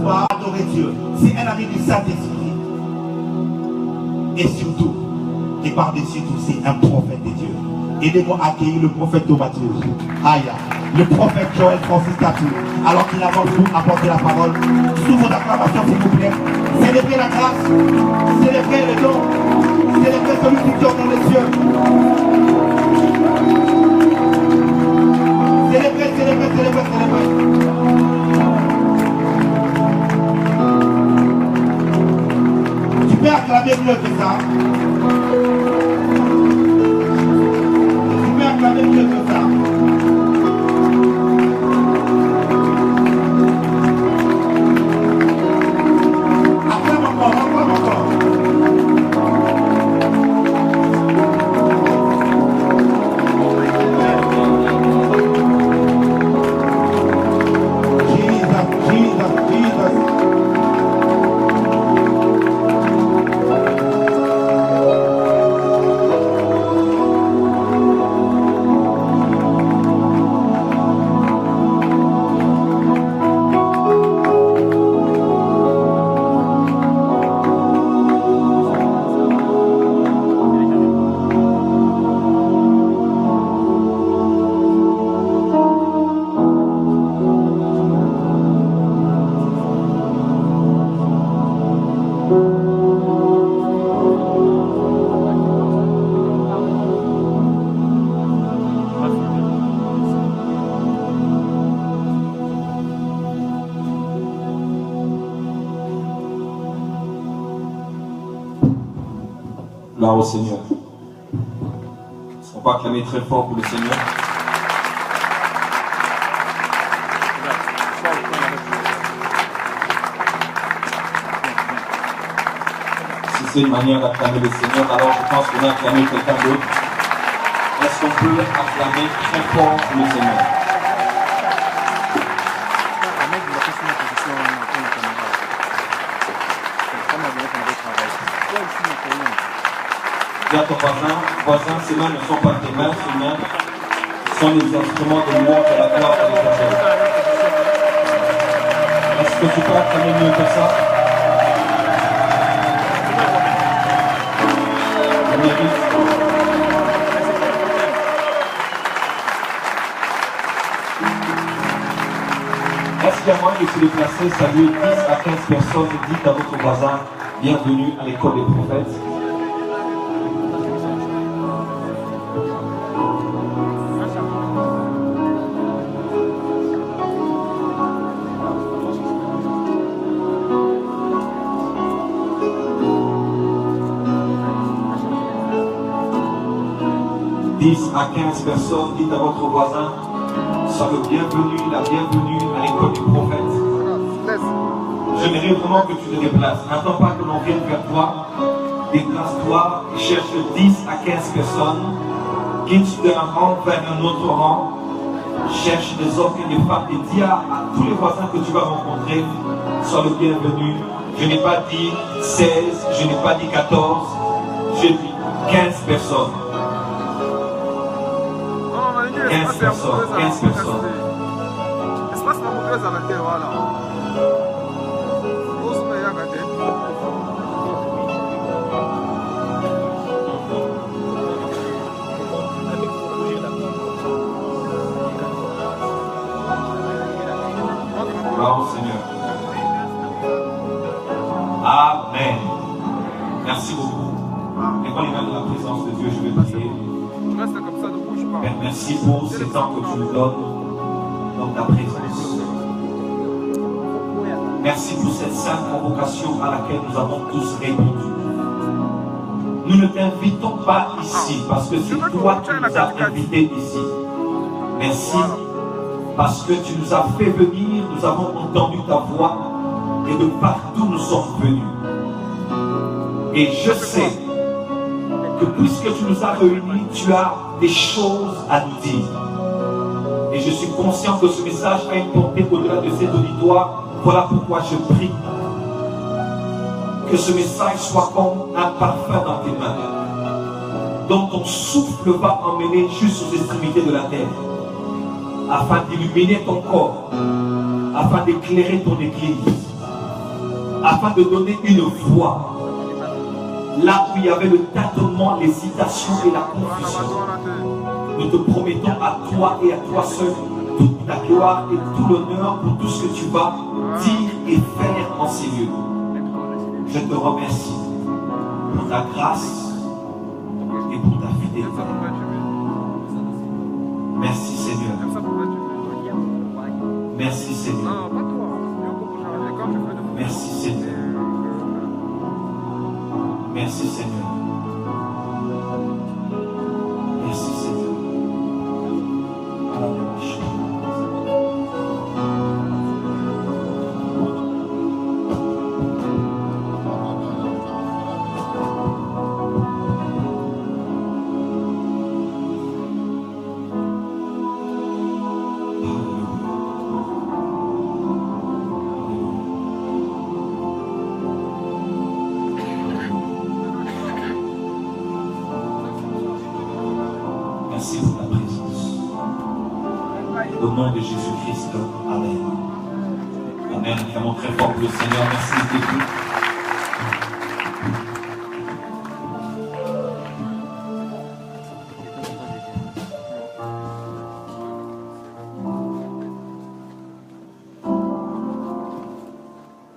pouvoir adorer Dieu. C'est un ami du Saint-Esprit. Et surtout, et par-dessus tout, c'est un prophète de Dieu. Aidez-moi à accueillir le prophèt Thomas Dieu. Aïe, le prophète Joël Francis Tatou. Alors qu'il avance pour apporter la parole, sous vos acclamations s'il vous plaît. Célébrez la grâce, célébrez le don, célébrez celui qui dort dans les cieux. Célébrez, célébrez, célébrez, célébrez. Tu peux acclamer mieux que ça. Tu peux acclamer mieux que ça. Acclame encore, acclame encore. Jesus, Jesus, Jesus. Là au Seigneur. Est-ce qu'on peut acclamer très fort pour le Seigneur? Si c'est une manière d'acclamer le Seigneur, alors je pense qu'on a acclamé quelqu'un d'autre. Est-ce qu'on peut acclamer très fort pour le Seigneur? Dis à ton voisin, ces mains ne sont pas tes mains, ces mains sont les instruments de louange de la gloire de l'Éternel. Est-ce que tu peux acclamer mieux que ça? On mérite. Est-ce qu'il y a moyen de se déplacer, saluer 10 à 15 personnes et dites à votre voisin, bienvenue à l'école des prophètes? À 15 personnes, dites à votre voisin, sois le bienvenu, la bienvenue à l'école du prophète. J'aimerais vraiment que tu te déplaces. N'attends pas que l'on vienne vers toi. Déplace-toi, cherche 10 à 15 personnes, quitte d'un rang vers un autre rang, cherche des hommes et des femmes et dis à tous les voisins que tu vas rencontrer, sois le bienvenu. Je n'ai pas dit 16, je n'ai pas dit 14, j'ai dit 15 personnes. 15 personnes, 15 personnes. Gloire au Seigneur. Amen. Merci beaucoup. Et quand il va dans la présence de Dieu, je vais prier. Père, merci pour ce temps que tu nous donnes dans ta présence. Merci pour cette sainte convocation à laquelle nous avons tous répondu. Nous ne t'invitons pas ici parce que c'est toi qui nous as invités ici. Merci parce que tu nous as fait venir, nous avons entendu ta voix et de partout nous sommes venus. Et je sais que puisque tu nous as réunis, tu as des choses à nous dire. Et je suis conscient que ce message a une portée au-delà de cet auditoire. Voilà pourquoi je prie que ce message soit comme un parfum dans tes mains, dont ton souffle va emmener jusqu'aux extrémités de la terre, afin d'illuminer ton corps, afin d'éclairer ton église, afin de donner une voix là où il y avait le tâtonnement, l'hésitation et la confusion. Nous te promettons à toi et à toi seul toute la gloire et tout l'honneur pour tout ce que tu vas dire et faire en ces lieux. Je te remercie pour ta grâce et pour ta fidélité. Merci Seigneur. Merci Seigneur. Merci Seigneur. Merci Seigneur. Merci Seigneur. Merci pour ta présence. Au nom de Jésus-Christ, Amen. Amen. Vraiment très fort pour le Seigneur. Merci de tout.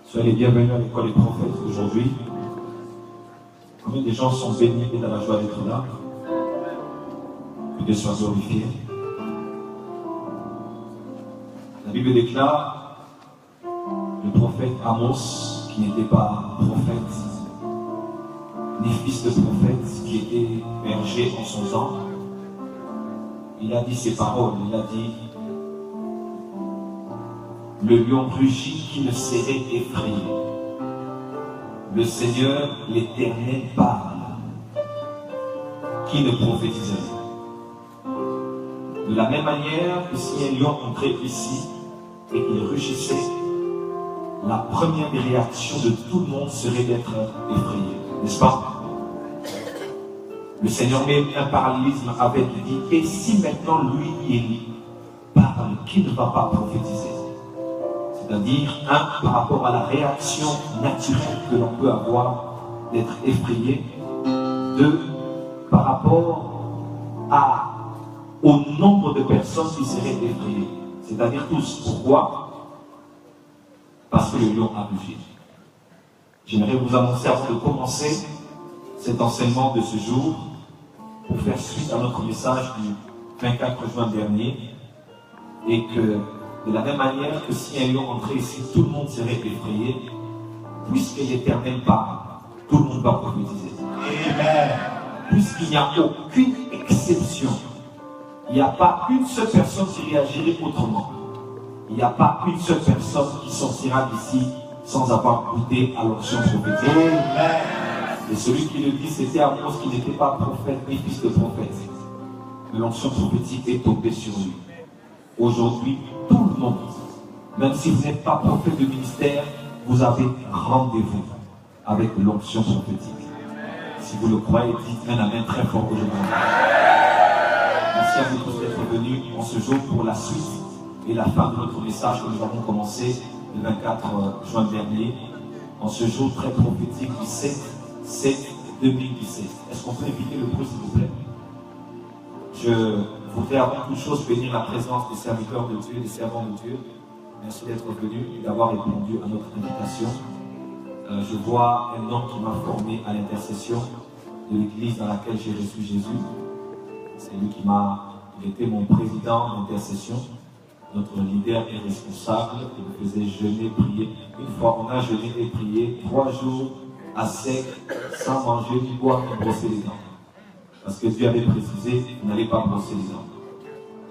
Soyez les bienvenus à l'école des prophètes aujourd'hui. Combien de gens sont bénis et dans la joie d'être là? Que Dieu soit glorifié. La Bible déclare le prophète Amos, qui n'était pas prophète, ni fils de prophète, qui était berger en son temps. Il a dit ces paroles, il a dit: le lion rugit qui ne serait effrayé. Le Seigneur, l'Éternel, parle, qui ne prophétiserait. De la même manière que si un lion entrait ici et qu'il rugissait, la première réaction de tout le monde serait d'être effrayé, n'est-ce pas? Le Seigneur met un parallélisme avec, il dit: et si maintenant lui, Élie, parle, qui ne va pas prophétiser? C'est-à-dire, un, par rapport à la réaction naturelle que l'on peut avoir d'être effrayé. Deux, par rapport au nombre de personnes qui seraient effrayées. C'est-à-dire tous. Pourquoi? Parce que le lion a bougé. J'aimerais vous annoncer avant de commencer cet enseignement de ce jour, pour faire suite à notre message du 24 juin dernier, et que de la même manière que si un lion entrait ici, tout le monde serait effrayé, puisque l'Éternel parle, tout le monde va prophétiser. Amen. Puisqu'il n'y a aucune exception, il n'y a pas une seule personne qui réagirait autrement. Il n'y a pas une seule personne qui sortira d'ici sans avoir goûté à l'onction prophétique. Amen. Et celui qui le dit, c'était Amos, qui n'était pas prophète ni fils de prophète. Mais l'onction prophétique est tombée sur lui. Aujourd'hui, tout le monde, même si vous n'êtes pas prophète de ministère, vous avez rendez-vous avec l'onction prophétique. Si vous le croyez, dites un amen très fort aujourd'hui. Merci à vous tous d'être venus en ce jour pour la suite et la fin de notre message que nous avons commencé le 24 juin dernier, en ce jour très prophétique du 7/7/2017. Est-ce qu'on peut inviter le bruit, s'il vous plaît? Je voudrais avant toute chose bénir la présence des serviteurs de Dieu, des servants de Dieu. Merci d'être venus et d'avoir répondu à notre invitation. Je vois un homme qui m'a formé à l'intercession de l'église dans laquelle j'ai reçu Jésus. C'est lui qui il était mon président d'intercession, notre leader et responsable. Il me faisait jeûner, prier. Une fois, on a jeûné et prié 3 jours à sec, sans manger, ni boire, ni brosser les dents. Parce que Dieu avait précisé, vous n'allez pas brosser les dents.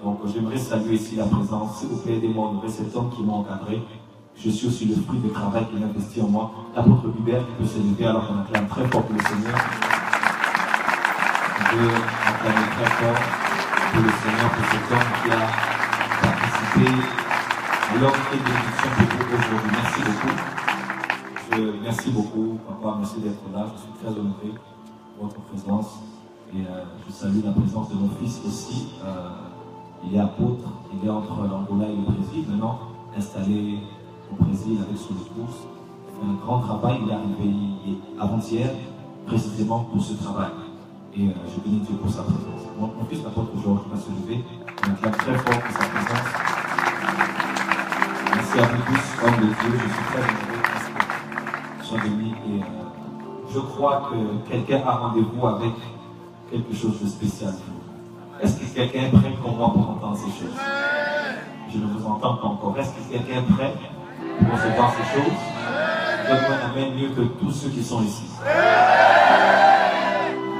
Donc j'aimerais saluer ici la présence. S'il vous plaît, aidez-moi à honorer cet homme qui m'a encadré. Je suis aussi le fruit du travail qu'il a investi en moi. L'apôtre Hubert qui peut s'élever alors qu'on acclame très fort pour le Seigneur. On peut acclamer très fort pour le Seigneur, pour cet homme qui a participé à l'ordre et bénédiction de vous aujourd'hui. Merci beaucoup. Merci beaucoup, papa, merci d'être là. Je suis très honoré pour votre présence. Et je salue la présence de mon fils aussi. Il est apôtre, il est entre l'Angola et le Brésil, maintenant installé au Brésil avec son épouse. Il fait un grand travail. Il est arrivé avant-hier, précisément pour ce travail. Et je bénis Dieu pour sa présence. Mon fils, l'apôtre Georges, va se lever. On acclame très fort pour sa présence. Merci à vous tous, hommes de Dieu. Je suis très heureux parce que sois bénis. Et je crois que quelqu'un a rendez-vous avec quelque chose de spécial. Est-ce que quelqu'un est prêt comme moi pour entendre ces choses? Je ne vous entends pas encore. Est-ce que quelqu'un est prêt pour recevoir ces choses? Donne-moi un amen mieux que tous ceux qui sont ici.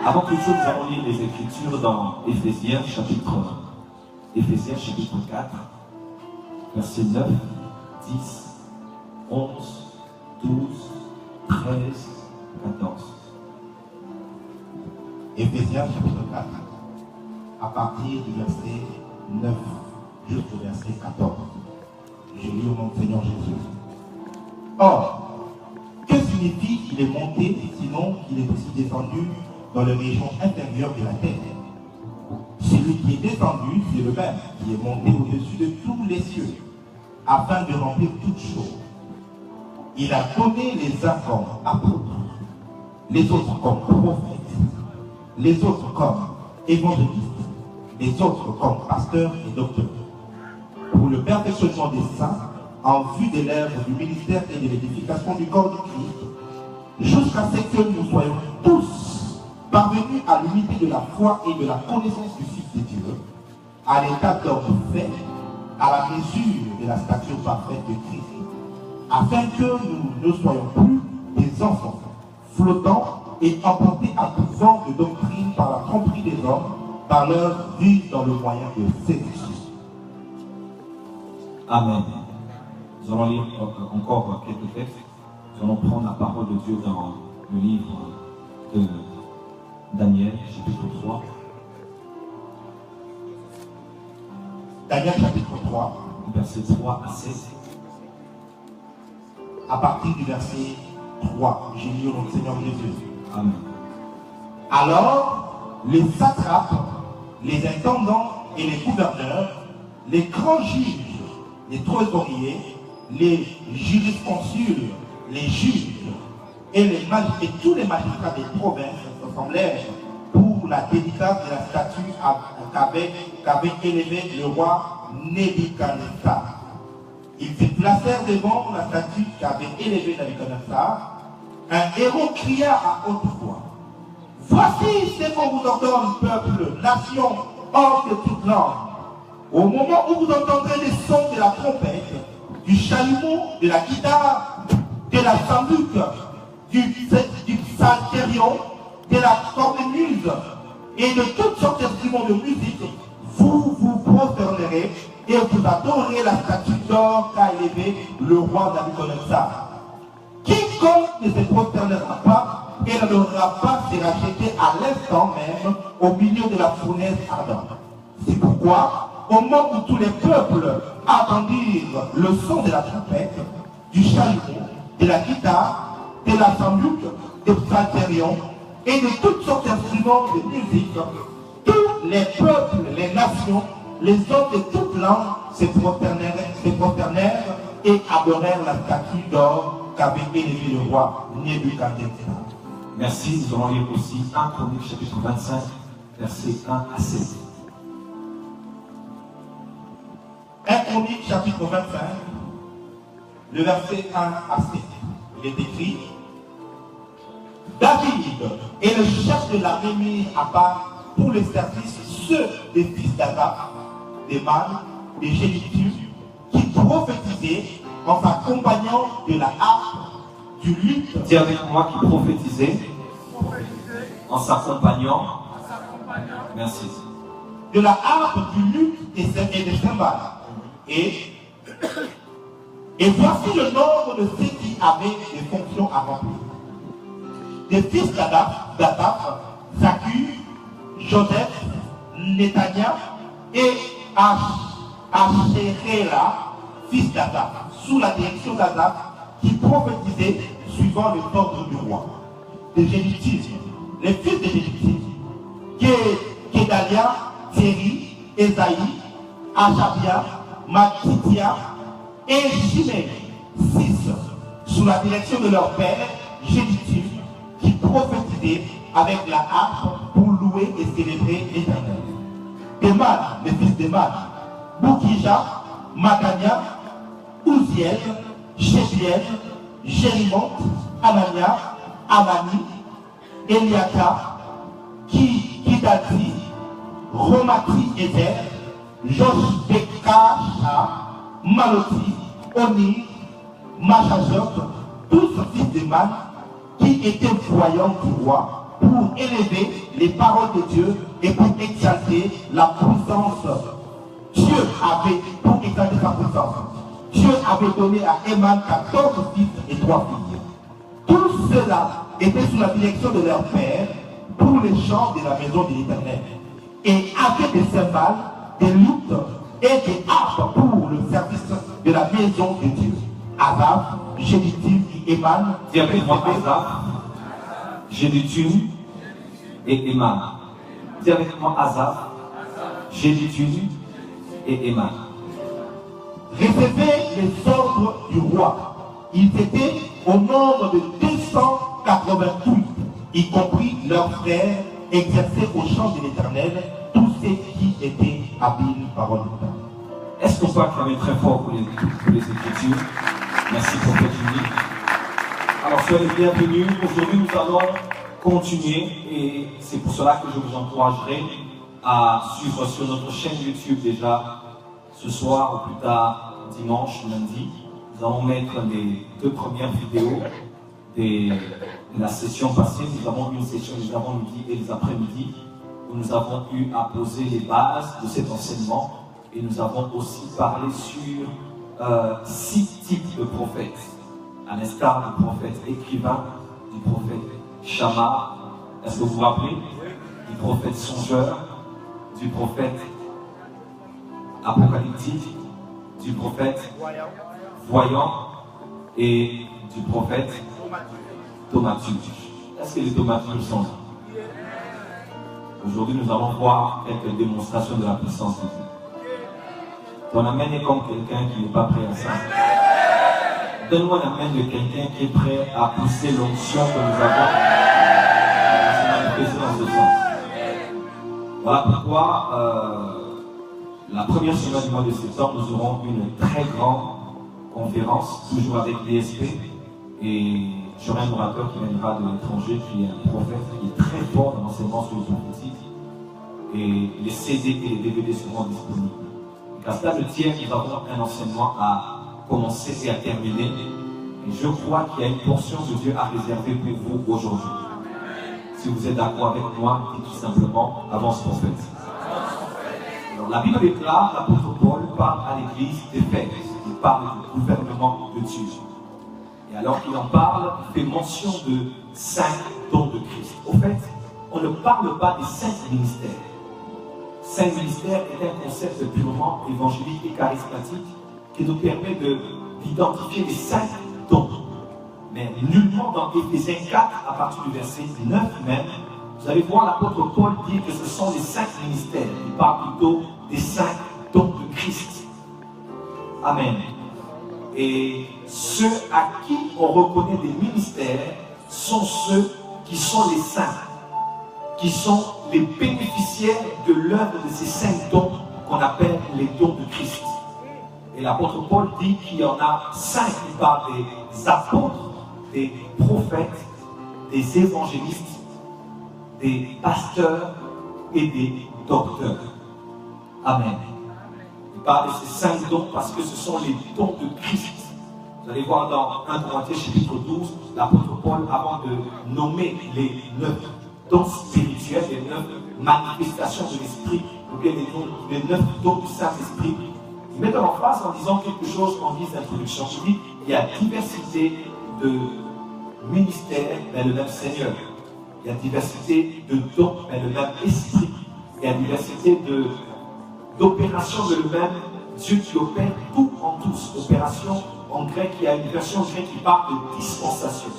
Avant toute chose, nous allons lire les Écritures dans Éphésiens chapitre 4, versets 9, 10, 11, 12, 13, 14. Éphésiens chapitre 4, à partir du verset 9 jusqu'au verset 14. Je lis au nom du Seigneur Jésus. Or, que signifie qu'il est monté, sinon qu'il est aussi descendu dans les régions intérieures de la terre? Celui qui est descendu, c'est le même, qui est monté au-dessus de tous les cieux, afin de remplir toutes choses. Il a donné les uns comme apôtres, les autres comme prophètes, les autres comme évangélistes, les autres comme pasteurs et docteurs, pour le perfectionnement des saints, en vue de l'œuvre du ministère et de l'édification du corps du Christ, jusqu'à ce que nous soyons tous parvenus à l'unité de la foi et de la connaissance du Fils de Dieu, à l'état d'homme fait, à la mesure de la stature parfaite de Christ, afin que nous ne soyons plus des enfants, flottants et emportés à tout vent de doctrine par la tromperie des hommes, par leur vie dans le moyen de séduction. Amen. Nous allons lire encore quelques textes. Nous allons prendre la parole de Dieu dans le livre de Daniel, chapitre 3. Daniel, chapitre 3. Versets 3 à 7. À partir du verset 3, j'ai lu au nom du Seigneur Jésus. Amen. Alors, les satrapes, les intendants et les gouverneurs, les grands juges, les trésoriers, les jurisconsuls, les juges et tous les magistrats des provinces s'assemblèrent pour la dédicace de la statue qu'avait élevée le roi Nebuchadnezzar. Ils se placèrent devant la statue qu'avait élevée Nebuchadnezzar. Un héros cria à haute voix: voici ce qu'on vous ordonne, peuple, nation, hors de toute langue. Au moment où vous entendrez les sons de la trompette, du chalumeau, de la guitare, de la sambuc, du psalterion, de la cornemuse et de toutes sortes d'instruments de musique, vous vous prosternerez et vous adorerez la statue d'or qu'a élevée le roi Nabuchodonosor. Quiconque ne se prosternera pas et n'adorera pas sera jeté à l'instant même au milieu de la fournaise ardente. C'est pourquoi, au moment où tous les peuples attendirent le son de la trompette, du chalumeau, de la guitare, de la sambuc, du psalterion et de toutes sortes d'instruments de musique, tous les peuples, les nations, les hommes de toutes langues se prosternèrent et adorèrent la statue d'or qu'avait élevé le roi Nebuchadnezzar. Merci. Nous allons lire aussi 1 Chronique chapitre 25, versets 1 à 7. 1 Chronique chapitre 25, le verset 1 à 7. Il est écrit: David est le chef de l'armée mis à part pour le service ceux des fils d'Azaph, des mânes, des génitus, qui prophétisaient en s'accompagnant de la harpe, du luth. Dis avec moi, qui prophétisait en s'accompagnant. Merci. De la harpe, du luth et des cymbales. Et voici le nombre de ceux qui avaient des fonctions à remplir. Des fils d'Azaph, Zakur, Joseph, Netania et Asherela, fils d'Azaph, sous la direction d'Azaph, qui prophétisait suivant le ordre du roi. Des Génitis, les fils des Génitis, Kedalia, Thierry, Esaïe, Achabia, Matithia et Chimée, 6. sous la direction de leur père, Jéduthun, qui prophétisait avec la harpe pour louer et célébrer l'Éternel. Éman, le fils d'Éman, Boukija, Matania, Ouziel, Shebiel, Jérimot, Anania, Amani, Eliaka, Kidati, Romati Ezer, Joshbekasha, Maloti, Oni, Machajot, tous fils d'Éman qui étaient voyants du roi pour élever les paroles de Dieu et pour exalter la puissance. Dieu avait, pour exalter sa puissance, Dieu avait donné à Éman 14 fils et 3 filles. Tous ceux-là étaient sous la direction de leur père pour les chants de la maison de l'Éternel et avaient des cymbales, des luttes et des harpes pour le service de la maison de Dieu. Azaph, Jéduthun et Éman. Dis avec moi Azaph, Jéduthun et Éman. Dis avec moi Azaph, Jéduthun et Éman. Recevez les ordres du roi. Ils étaient au nombre de 288, y compris leurs frères, exercés au champ de l'Éternel, tous ceux qui étaient habiles parole de Dieu. Est-ce qu'on peut acclamer très fort pour les Écritures? Merci pour cette unique. Alors soyez les bienvenus. Aujourd'hui nous allons continuer et c'est pour cela que je vous encouragerai à suivre sur notre chaîne YouTube déjà ce soir ou plus tard dimanche, lundi. Nous allons mettre les 2 premières vidéos de la session passée. Nous avons eu une session les avant-midi et les après-midi où nous avons eu à poser les bases de cet enseignement et nous avons aussi parlé sur 6 types de prophètes, à l'instar du prophète écrivain, du prophète Shammah, est-ce que vous vous rappelez? Du prophète songeur, du prophète apocalyptique, du prophète voyant et du prophète thaumaturge. Est-ce que les thaumaturges sont là? Aujourd'hui, nous allons voir quelques démonstrations de la puissance de Dieu. Ton amen est comme quelqu'un qui n'est pas prêt à ça. Donne-moi l'amen de quelqu'un qui est prêt à pousser l'onction que nous avons à se manifester dans ce sens. Voilà pourquoi la première semaine du mois de septembre, nous aurons une très grande conférence, toujours avec DSP, et j'aurai un orateur qui viendra de l'étranger, qui est un prophète, qui est très fort dans l'enseignement sur le prophétique, et les CD et les DVD seront disponibles. À cela le tiers, nous avons un enseignement à commencer et à terminer, et je crois qu'il y a une portion de Dieu à réserver pour vous aujourd'hui. Si vous êtes d'accord avec moi, dites tout simplement, avance prophète. Alors, la Bible déclare, l'apôtre Paul parle à l'église d'Éphèse, il parle du gouvernement de Dieu. Et alors qu'il en parle, il fait mention de 5 dons de Christ. Au fait, on ne parle pas des 5 ministères. 5 ministères est un concept purement évangélique et charismatique qui nous permet d'identifier les 5 dons. Mais nullement dans Éphésiens 4, à partir du verset 9 même, vous allez voir l'apôtre Paul dire que ce sont les 5 ministères. Il parle plutôt des 5 dons de Christ. Amen. Et ceux à qui on reconnaît des ministères sont ceux qui sont les saints, qui sont les bénéficiaires de l'œuvre de ces 5 dons qu'on appelle les dons de Christ. Et l'apôtre Paul dit qu'il y en a 5 qui parlent des apôtres, des prophètes, des évangélistes, des pasteurs et des docteurs. Amen. Il parle de ces 5 dons parce que ce sont les dons de Christ. Vous allez voir dans 1 Corinthiens chapitre 12, l'apôtre Paul, avant de nommer les 9 dons spirituels, les 9 manifestations de l'Esprit, ou bien les 9 dons du Saint-Esprit, il met en face en disant quelque chose en guise d'introduction. Il dit il y a diversité de ministères, mais le même Seigneur. Il y a diversité de dons, mais le même Esprit. Il y a diversité d'opérations de le même Dieu qui opère tout en tous. Opération en grec, il y a une version grecque qui parle de dispensation.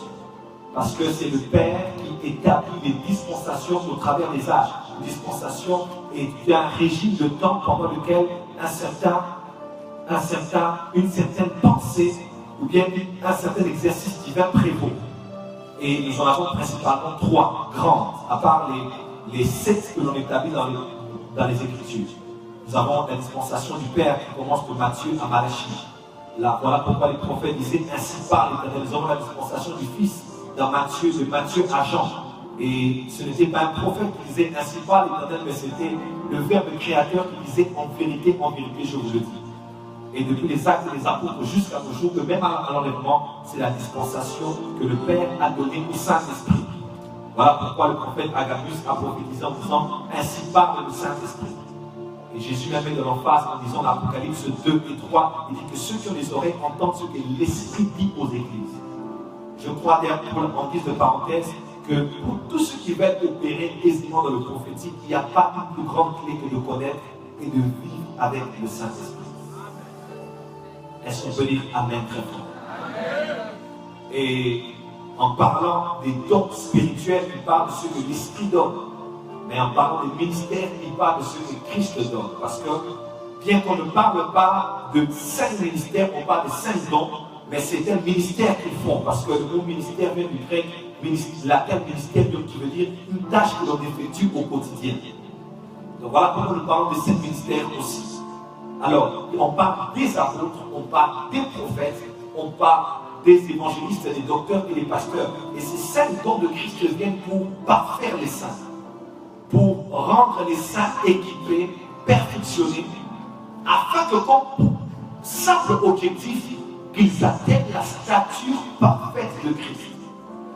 Parce que c'est le Père qui établit les dispensations au travers des âges. Une dispensation est un régime de temps pendant lequel une certaine pensée ou bien un certain exercice divin prévaut. Et nous en avons principalement 3 grandes, à part les 7 que l'on établit dans les Écritures. Nous avons la dispensation du Père qui commence de Matthieu à Malachie. Là, voilà pourquoi les prophètes disaient ainsi parle l'Éternel. Nous avons la dispensation du Fils dans Matthieu, de Matthieu à Jean. Et ce n'était pas un prophète qui disait ainsi parle l'Éternel, mais c'était le Verbe créateur qui disait en vérité, je vous le dis. Et depuis les actes des apôtres jusqu'à nos jours, que même à l'enlèvement, c'est la dispensation que le Père a donnée au Saint-Esprit. Voilà pourquoi le prophète Agabus a prophétisé en disant ainsi parle le Saint-Esprit. Et Jésus même met de l'emphase en disant dans l'Apocalypse 2 et 3, il dit que ceux qui ont les oreilles entendent ce que l'Esprit dit aux églises. Je crois d'ailleurs, en guise de parenthèse, que pour tous ceux qui veulent opérer aisément dans le prophétique, il n'y a pas une plus grande clé que de connaître et de vivre avec le Saint-Esprit. Est-ce qu'on peut dire Amen très fort? Et en parlant des dons spirituels, il parle de ce que l'Esprit donne. Mais en parlant des ministères, il parle de ce que Christ donne. Parce que, bien qu'on ne parle pas de 5 ministères, on parle de 5 dons, mais c'est un ministère qu'ils font. Parce que le mot ministère vient du grec, la terme ministère qui veut dire une tâche que l'on effectue au quotidien. Donc voilà pourquoi nous parlons de 5 ministères aussi. Alors, on parle des apôtres, on parle des prophètes, on parle des évangélistes, des docteurs et des pasteurs. Et ces 5 dons de Christ viennent pour parfaire les saints, pour rendre les saints équipés, perfectionnés, afin que comme simple objectif, qu'ils atteignent la stature parfaite de Christ.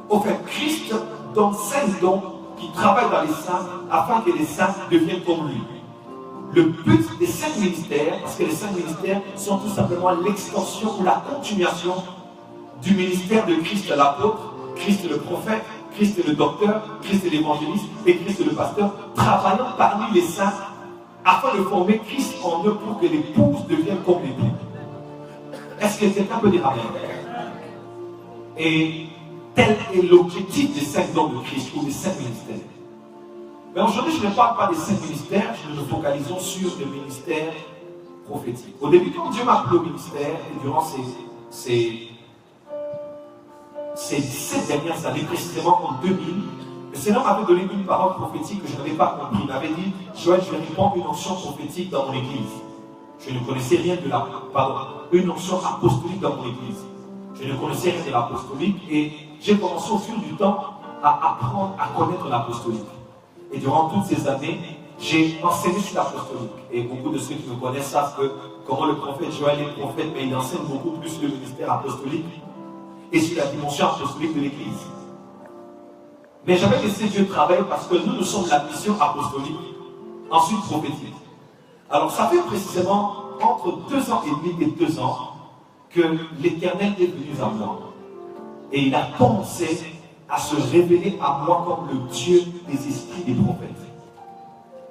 Au fait, Christ donne 5 dons qui travaillent dans les saints, afin que les saints deviennent comme lui. Le but des 5 ministères, parce que les 5 ministères sont tout simplement l'extension ou la continuation du ministère de Christ l'apôtre, Christ le prophète, Christ le docteur, Christ l'évangéliste et Christ le pasteur, travaillant parmi les saints afin de former Christ en eux pour que l'épouse devienne comme l'époux. Est-ce que quelqu'un peut dire amen? Et tel est l'objectif des 5 dons de Christ ou des 5 ministères. Mais aujourd'hui, je ne parle pas des 5 ministères, nous nous focalisons sur le ministère prophétique. Au début, quand Dieu m'a appelé au ministère, et durant ces 17 dernières années, précisément en 2000, le Seigneur m'avait donné une parole prophétique que je n'avais pas compris. Il m'avait dit, Joël, je vais répandre une onction prophétique dans mon église. Je ne connaissais rien de une onction apostolique dans mon église. Je ne connaissais rien de l'apostolique et j'ai commencé au fil du temps à apprendre à connaître l'apostolique. Et durant toutes ces années, j'ai enseigné sur l'apostolique. Et beaucoup de ceux qui me connaissent savent que comment le prophète Joël est prophète, mais il enseigne beaucoup plus le ministère apostolique et sur la dimension apostolique de l'Église. Mais j'avais laissé Dieu travailler parce que nous sommes la mission apostolique, ensuite prophétique. Alors ça fait précisément entre 2 ans et demi et 2 ans que l'Éternel est venu à moi. Et il a commencé à se révéler à moi comme le Dieu des esprits des prophètes.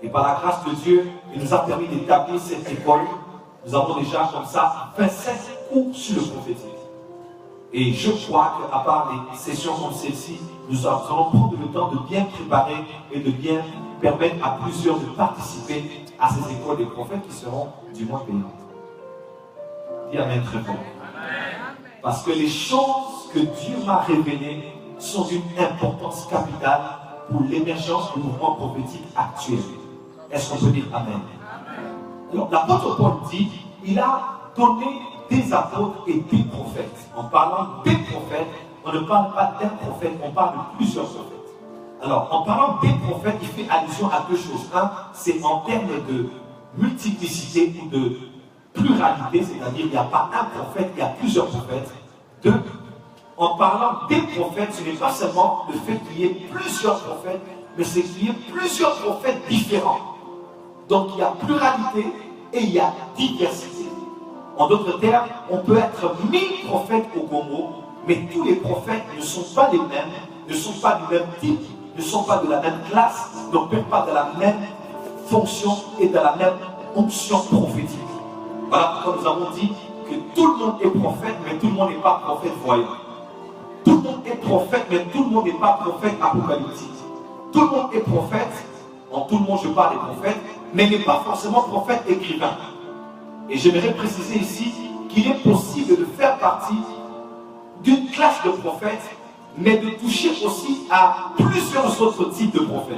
Et par la grâce de Dieu, il nous a permis d'établir cette école. Nous avons déjà comme ça 27 cours sur le prophétique. Et je crois qu'à part les sessions comme celle-ci, nous allons prendre le temps de bien préparer et de bien permettre à plusieurs de participer à ces écoles des prophètes qui seront du moins payantes. Dis amen très fort. Parce que les choses que Dieu m'a révélées sont d'une importance capitale pour l'émergence du mouvement prophétique actuel. Est-ce qu'on peut dire amen? Alors l'apôtre Paul dit, il a donné des apôtres et des prophètes. En parlant des prophètes, on ne parle pas d'un prophète, on parle de plusieurs prophètes. Alors, en parlant des prophètes, il fait allusion à 2 choses. Un, c'est en termes de multiplicité ou de pluralité, c'est-à-dire il n'y a pas un prophète, il y a plusieurs prophètes. 2, en parlant des prophètes, ce n'est pas seulement le fait qu'il y ait plusieurs prophètes, mais c'est qu'il y ait plusieurs prophètes différents. Donc il y a pluralité et il y a diversité. En d'autres termes, on peut être 1000 prophètes au Congo, mais tous les prophètes ne sont pas les mêmes, ne sont pas du même type, ne sont pas de la même classe, ne peuvent pas de la même fonction et de la même onction prophétique. Voilà pourquoi nous avons dit que tout le monde est prophète, mais tout le monde n'est pas prophète voyant. Tout le monde est prophète, mais tout le monde n'est pas prophète apocalyptique. Tout le monde est prophète, en tout le monde je parle des prophètes, mais n'est pas forcément prophète écrivain. Et j'aimerais préciser ici qu'il est possible de faire partie d'une classe de prophètes, mais de toucher aussi à plusieurs autres types de prophètes.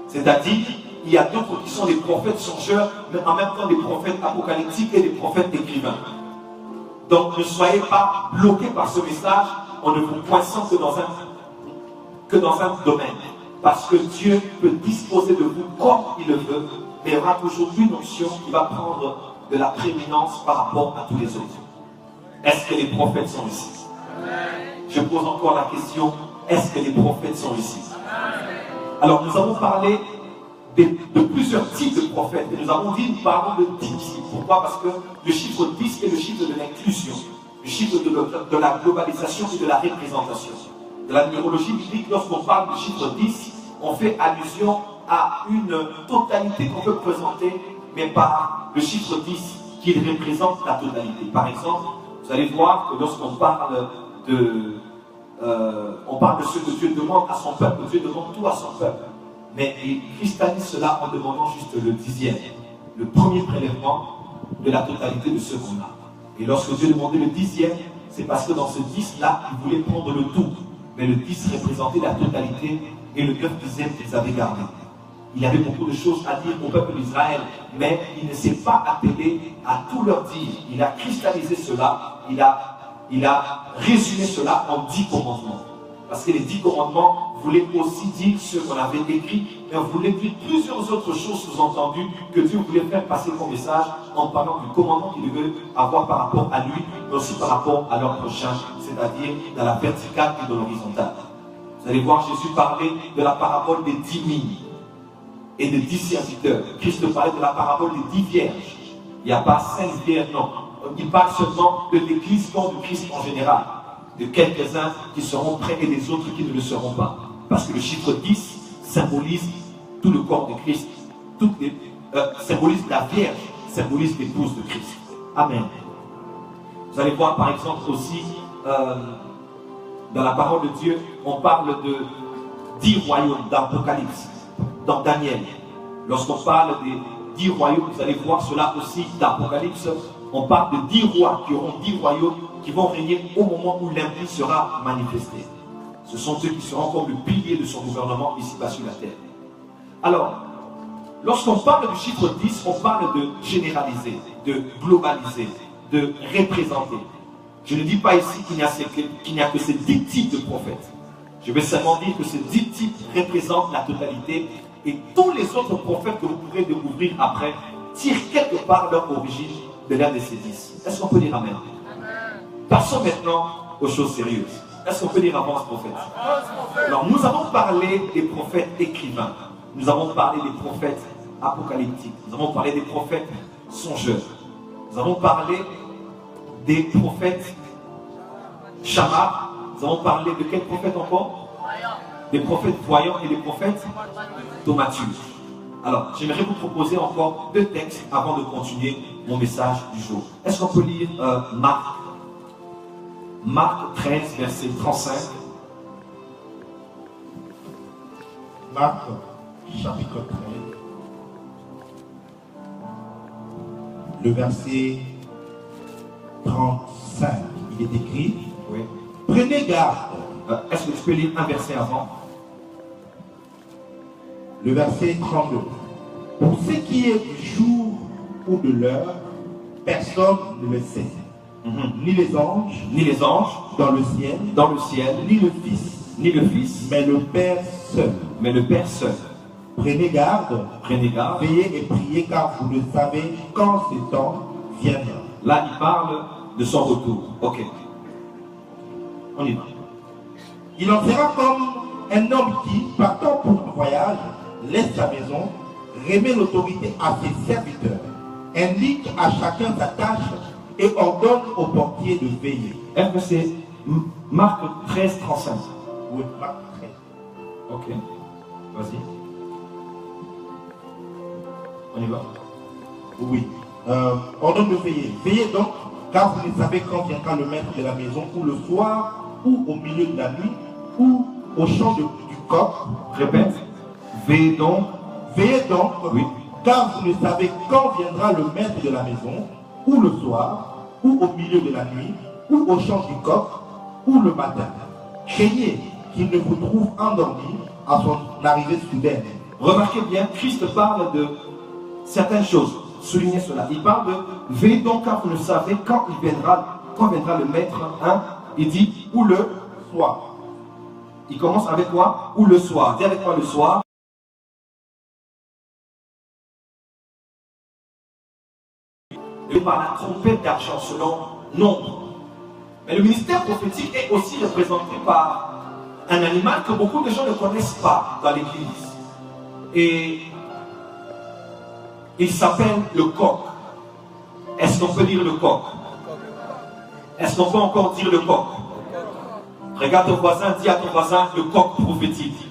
C'est-à-dire, il y a d'autres qui sont des prophètes songeurs, mais en même temps des prophètes apocalyptiques et des prophètes écrivains. Donc ne soyez pas bloqués par ce message en ne vous poinçant que dans un domaine. Parce que Dieu peut disposer de vous comme il le veut, mais il y aura toujours une option qui va prendre de la prééminence par rapport à tous les autres. Est-ce que les prophètes sont ici? Je pose encore la question, est-ce que les prophètes sont ici? Alors nous avons parlé de plusieurs types de prophètes, et nous avons dit, nous parlons de 10 types. Pourquoi? Parce que le chiffre 10 est le chiffre de l'inclusion, le chiffre de la globalisation et de la représentation. De la numérologie biblique, lorsqu'on parle du chiffre 10, on fait allusion à une totalité qu'on peut présenter, mais par le chiffre 10 qui représente la totalité. Par exemple, vous allez voir que lorsqu'on parle on parle de ce que Dieu demande à son peuple, Dieu demande tout à son peuple. Mais il cristallise cela en demandant juste le 10e, le premier prélèvement de la totalité de ce qu'on a. Et lorsque Dieu demandait le 10e, c'est parce que dans ce 10-là, il voulait prendre le tout. Mais le 10 représentait la totalité et le 9e qu'ils avaient gardé. Il avait beaucoup de choses à dire au peuple d'Israël, mais il ne s'est pas attelé à tout leur dire. Il a cristallisé cela, il a résumé cela en 10 commandements. Parce que les 10 commandements voulaient aussi dire ce qu'on avait écrit, mais on voulait dire plusieurs autres choses sous-entendues que Dieu voulait faire passer comme message en parlant du commandement qu'il devait avoir par rapport à lui, mais aussi par rapport à leur prochain, c'est-à-dire dans la verticale et dans l'horizontale. Vous allez voir Jésus parler de la parabole des 10 000 et des 10 serviteurs. Christ parlait de la parabole des 10 vierges. Il n'y a pas 5 vierges, non. Il parle seulement de l'église, corps de Christ en général. De quelques-uns qui seront prêts et des autres qui ne le seront pas. Parce que le chiffre 10 symbolise tout le corps de Christ, symbolise la Vierge, symbolise l'épouse de Christ. Amen. Vous allez voir par exemple aussi, dans la parole de Dieu, on parle de 10 royaumes d'Apocalypse, dans Daniel. Lorsqu'on parle des 10 royaumes, vous allez voir cela aussi d'Apocalypse. On parle de 10 rois qui auront 10 royaumes qui vont régner au moment où l'impie sera manifesté. Ce sont ceux qui seront comme le pilier de son gouvernement ici-bas sur la terre. Alors, lorsqu'on parle du chiffre 10, on parle de généraliser, de globaliser, de représenter. Je ne dis pas ici qu'il n'y a que ces 10 types de prophètes. Je vais seulement dire que ces 10 types représentent la totalité et tous les autres prophètes que vous pourrez découvrir après tirent quelque part leur origine de l'un de ces 10. Est-ce qu'on peut dire Amen? Passons maintenant aux choses sérieuses. Est-ce qu'on peut dire avance prophète? Alors, nous avons parlé des prophètes écrivains. Nous avons parlé des prophètes apocalyptiques. Nous avons parlé des prophètes songeurs. Nous avons parlé des prophètes Shammah. Nous avons parlé de quels prophètes encore? Des prophètes voyants et des prophètes thaumaturges. Alors, j'aimerais vous proposer encore 2 textes avant de continuer mon message du jour. Est-ce qu'on peut lire Marc 13, verset 35. Marc, chapitre 13. Le verset 35. Il est écrit. Oui. Prenez garde. Est-ce que tu peux lire un verset avant? Le verset 32. Pour ce qui est du jour ou de l'heure, personne ne le sait. Ni les anges dans le ciel, ni le Fils, mais le Père seul. Prenez garde, veillez et priez, car vous ne savez quand ce temps viendra. Là, il parle de son retour. Ok. On y va. Il en sera comme un homme qui, partant pour un voyage, laisse sa maison, remet l'autorité à ses serviteurs, indique à chacun sa tâche et ordonne au portier de veiller. Est-ce que c'est Marc 13, 35? Oui, Marc 13. Ok. Vas-y. On y va. Oui. Ordonne de veiller. Veillez donc, car vous ne savez quand viendra le maître de la maison, ou le soir, ou au milieu de la nuit, ou au chant du coq. Répète. Veillez donc. Veillez donc, oui. Car vous ne savez quand viendra le maître de la maison, ou le soir, ou au milieu de la nuit, ou au chant du coq, ou le matin. Craignez qu'il ne vous trouve endormi à son arrivée soudaine. Remarquez bien, Christ parle de certaines choses. Soulignez cela. Il parle de veillez donc car vous ne savez quand viendra le maître. Hein? Il dit ou le soir. Il commence avec quoi? Ou le soir. Dis avec moi le soir. Et par la trompette d'argent selon nombre. Mais le ministère prophétique est aussi représenté par un animal que beaucoup de gens ne connaissent pas dans l'église. Et il s'appelle le coq. Est-ce qu'on peut dire le coq? Est-ce qu'on peut encore dire le coq? Regarde ton voisin, dis à ton voisin le coq prophétique.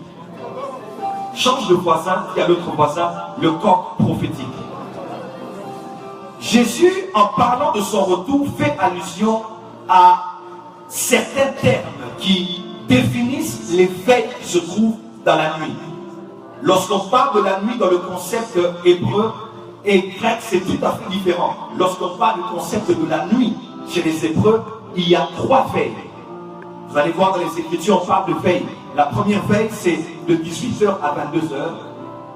Change de voisin, dis à l'autre voisin le coq prophétique. Jésus, en parlant de son retour, fait allusion à certains termes qui définissent les veilles qui se trouvent dans la nuit. Lorsqu'on parle de la nuit dans le concept hébreu et grec, c'est tout à fait différent. Lorsqu'on parle du concept de la nuit chez les Hébreux, il y a 3 veilles. Vous allez voir dans les Écritures, on parle de veille. La première veille, c'est de 18h à 22h.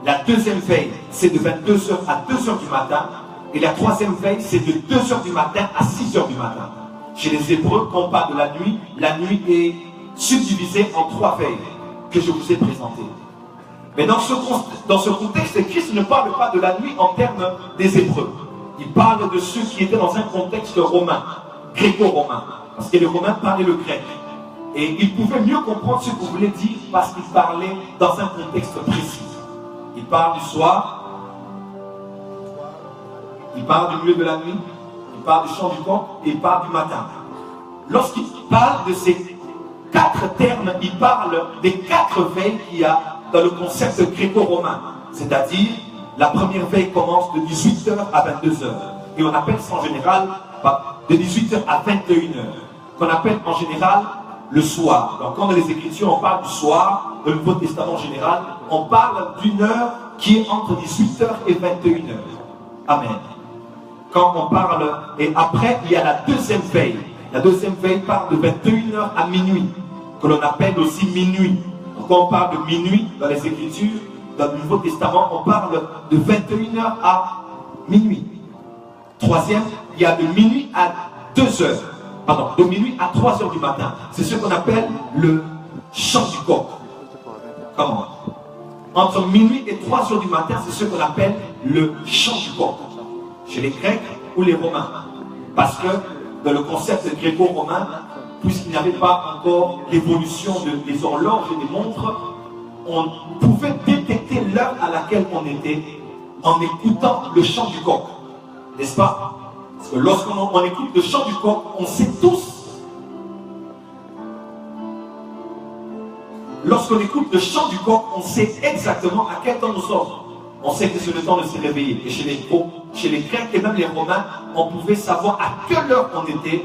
La deuxième veille, c'est de 22h à 2h du matin. Et la troisième veille, c'est de 2h du matin à 6h du matin. Chez les Hébreux, quand on parle de la nuit est subdivisée en 3 veilles que je vous ai présentées. Mais dans ce contexte, Christ ne parle pas de la nuit en termes des Hébreux. Il parle de ceux qui étaient dans un contexte romain, gréco-romain. Parce que les Romains parlaient le grec. Et ils pouvaient mieux comprendre ce que vous voulez dire parce qu'ils parlaient dans un contexte précis. Il parle du soir, il parle du milieu de la nuit, il parle du chant du coq et il parle du matin. Lorsqu'il parle de ces 4 termes, il parle des 4 veilles qu'il y a dans le concept gréco-romain. C'est-à-dire, la première veille commence de 18h à 22h. Et on appelle ça en général de 18h à 21h. Qu'on appelle en général le soir. Donc quand dans les Écritures on parle du soir, dans le Nouveau Testament en général, on parle d'une heure qui est entre 18h et 21h. Amen. Quand on parle, et après il y a la deuxième veille. La deuxième veille parle de 21h à minuit, que l'on appelle aussi minuit. Donc quand on parle de minuit dans les Écritures, dans le Nouveau Testament, on parle de 21h à minuit. Troisième, il y a de minuit à 2h. Pardon, de minuit à 3h du matin. C'est ce qu'on appelle le chant du coq. Comment? Entre minuit et 3h du matin, c'est ce qu'on appelle le chant du coq. Chez les Grecs ou les Romains. Parce que dans le concept gréco-romain, puisqu'il n'y avait pas encore l'évolution des horloges et des montres, on pouvait détecter l'heure à laquelle on était en écoutant le chant du coq. N'est-ce pas? Parce que lorsqu'on écoute le chant du coq, on sait tous. Lorsqu'on écoute le chant du coq, on sait exactement à quel temps nous sommes. On sait que c'est le temps de se réveiller. Et chez les Grecs et même les Romains, on pouvait savoir à quelle heure on était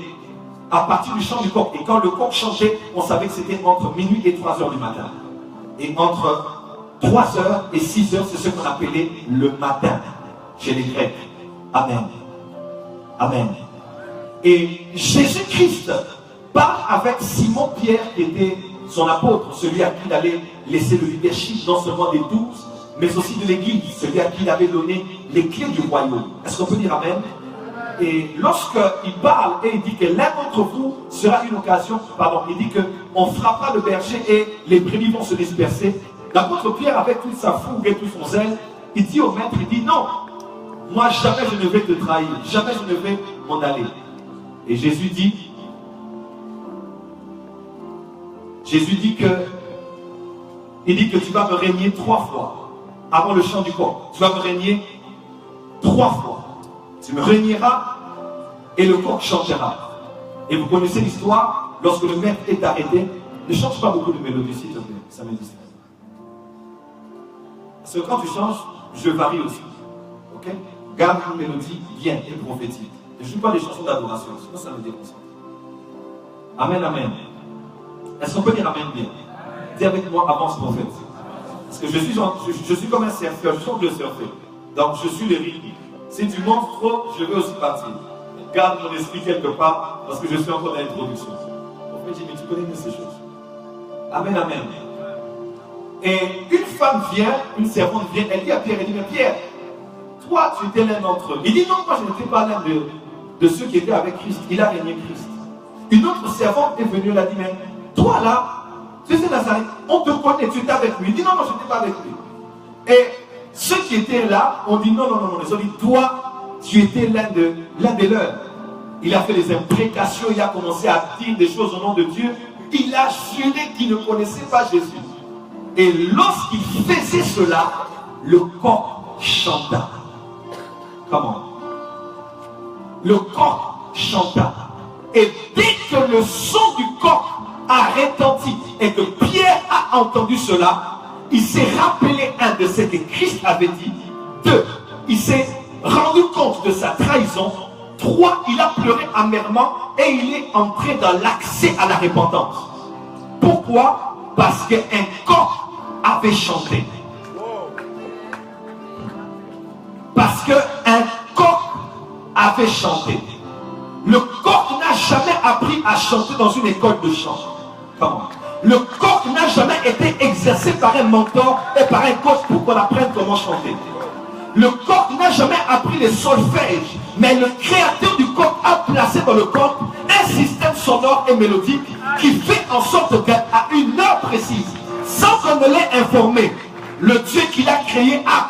à partir du chant du coq. Et quand le coq chantait, on savait que c'était entre minuit et 3h du matin. Et entre 3h et 6h, c'est ce qu'on appelait le matin chez les Grecs. Amen. Amen. Et Jésus-Christ parle avec Simon-Pierre qui était son apôtre, celui à qui il allait laisser le leadership non seulement des 12, mais aussi de l'église, celui à qui il avait donné les clés du royaume. Est-ce qu'on peut dire Amen? Et lorsqu'il parle et il dit que l'un d'entre vous sera une occasion, il dit qu'on frappera le berger et les brebis vont se disperser. L'apôtre Pierre, avec toute sa fougue et tout son zèle, il dit au maître, il dit non, moi jamais je ne vais te trahir, jamais je ne vais m'en aller. Et Jésus dit que tu vas me régner 3 fois avant le chant du coq. Tu vas me régner 3 fois. Tu me régneras et le coq chantera. Et vous connaissez l'histoire, lorsque le maître est arrêté, ne change pas beaucoup de mélodies, s'il te plaît, ça me distrait. Parce que quand tu changes, je varie aussi. Ok? Garde une mélodie bien et prophétique. Je ne joue pas des chansons d'adoration, sinon ça me déconcentre. Amen, amen. Est-ce qu'on peut dire amen bien? Dis avec moi, avance prophète. Parce que je suis comme un surfeur, je chante le surfer. Donc je suis le rythme. Si tu montes trop, je vais aussi partir. Garde mon esprit quelque part, parce que je suis encore dans l'introduction. me dit, mais tu connais mieux ces choses. Amen, amen. Et une femme vient, une servante vient, elle dit à Pierre, elle dit, mais Pierre, toi, tu étais l'un d'entre eux. Il dit, non, moi, je n'étais pas l'un de ceux qui étaient avec Christ. Il a régné Christ. Une autre servante est venue, elle a dit, mais toi, là, tu sais, Nazareth, on te connaît, tu étais avec lui. Il dit, non, non, je n'étais pas avec lui. Et ceux qui étaient là ont dit, non, non, non, non. Ils ont dit, toi, tu étais l'un des leurs. Il a fait des imprécations, il a commencé à dire des choses au nom de Dieu. Il a juré qu'il ne connaissait pas Jésus. Et lorsqu'il faisait cela, le coq chanta. Comment? Le coq chanta. Et dès que le son du coq a retenti et que Pierre a entendu cela, il s'est rappelé de ce que Christ avait dit. 2, il s'est rendu compte de sa trahison. 3, il a pleuré amèrement et il est entré dans l'accès à la repentance. Pourquoi? Parce qu'un coq avait chanté. Parce qu'un coq avait chanté. Le coq n'a jamais appris à chanter dans une école de chant. Comment? Le coq n'a jamais été exercé par un mentor et par un coach pour qu'on apprenne comment chanter. Le coq n'a jamais appris les solfèges, mais le créateur du coq a placé dans le coq un système sonore et mélodique qui fait en sorte qu'à une heure précise, sans qu'on ne l'ait informé, le Dieu qui l'a créé a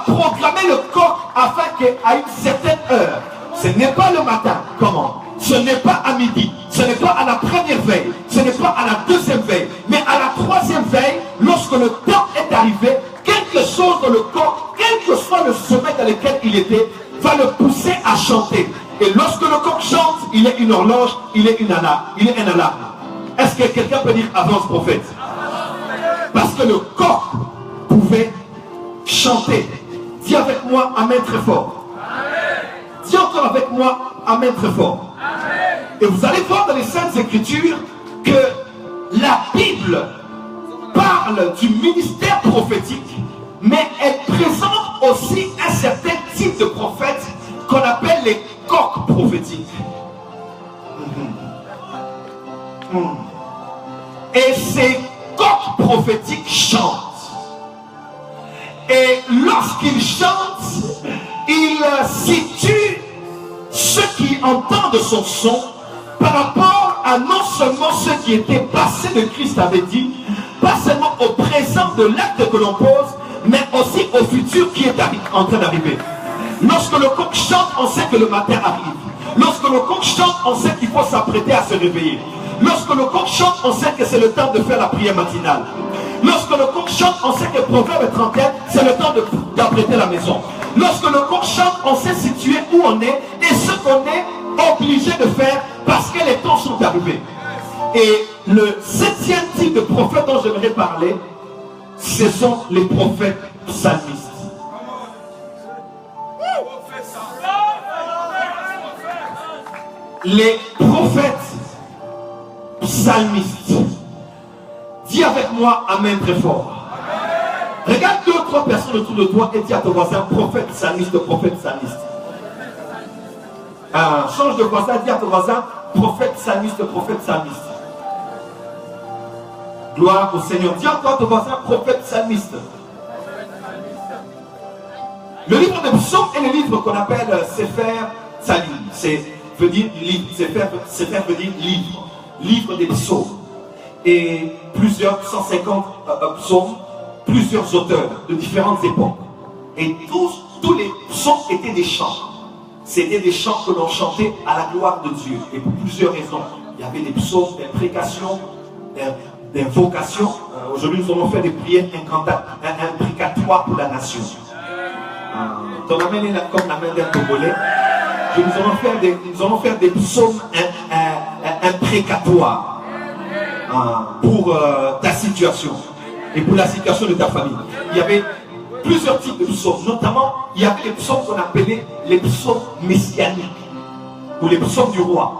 proclamé le coq afin qu'à une certaine heure, ce n'est pas le matin, comment? Ce n'est pas à midi, ce n'est pas à la première veille, ce n'est pas à la deuxième veille, mais à la troisième veille, lorsque le temps est arrivé, quelque chose dans le corps, quel que soit le sommet dans lequel il était, va le pousser à chanter. Et lorsque le coq chante, il est une horloge, il est une alarme, il est un alarme. Est-ce que quelqu'un peut dire avance prophète? Parce que le coq pouvait chanter. Dis avec moi, amen très fort. Dis encore avec moi, amen très fort. Et vous allez voir dans les Saintes Écritures que la Bible parle du ministère prophétique, mais elle présente aussi un certain type de prophètes qu'on appelle les coqs prophétiques. Et ces coqs prophétiques chantent. Et lorsqu'ils chantent, ils situent ceux qui entendent son son par rapport à non seulement ceux qui étaient passés de Christ avait dit, pas seulement au présent de l'acte que l'on pose, mais aussi au futur qui est en train d'arriver. Lorsque le coq chante, on sait que le matin arrive. Lorsque le coq chante, on sait qu'il faut s'apprêter à se réveiller. Lorsque le coq chante, on sait que c'est le temps de faire la prière matinale. Lorsque le coq chante, on sait que Proverbe 31, c'est le temps d'apprêter la maison. Lorsque le coq chante, on sait situer où on est et ce qu'on est obligé de faire parce que les temps sont arrivés. Et le 7e type de prophète dont j'aimerais parler, ce sont les prophètes psalmistes. Les prophètes psalmistes. Dis avec moi amen très fort. Regarde 2 ou 3 personnes autour de toi et dis à ton voisin prophète psalmiste, prophète psalmiste. Change de voisin, dis à ton voisin prophète psalmiste, prophète psalmiste. Gloire au Seigneur. Dis encore à ton voisin prophète psalmiste. Le livre des psaumes est le livre qu'on appelle Sefer Tzalim. C'est veut dire livre. Sefer veut dire livre. Livre des psaumes. Et plusieurs 150 psaumes, plusieurs auteurs de différentes époques. Et tous les psaumes étaient des chants. C'était des chants que l'on chantait à la gloire de Dieu. Et pour plusieurs raisons. Il y avait des psaumes d'imprécation, d'invocation. Aujourd'hui, nous allons faire des prières imprécatoires pour la nation. Ton amen est là comme la main d'un Togolais. Nous allons faire des psaumes imprécatoires pour ta situation et pour la situation de ta famille. Il y avait plusieurs types de psaumes, notamment il y avait les psaumes qu'on appelait les psaumes messianiques ou les psaumes du roi.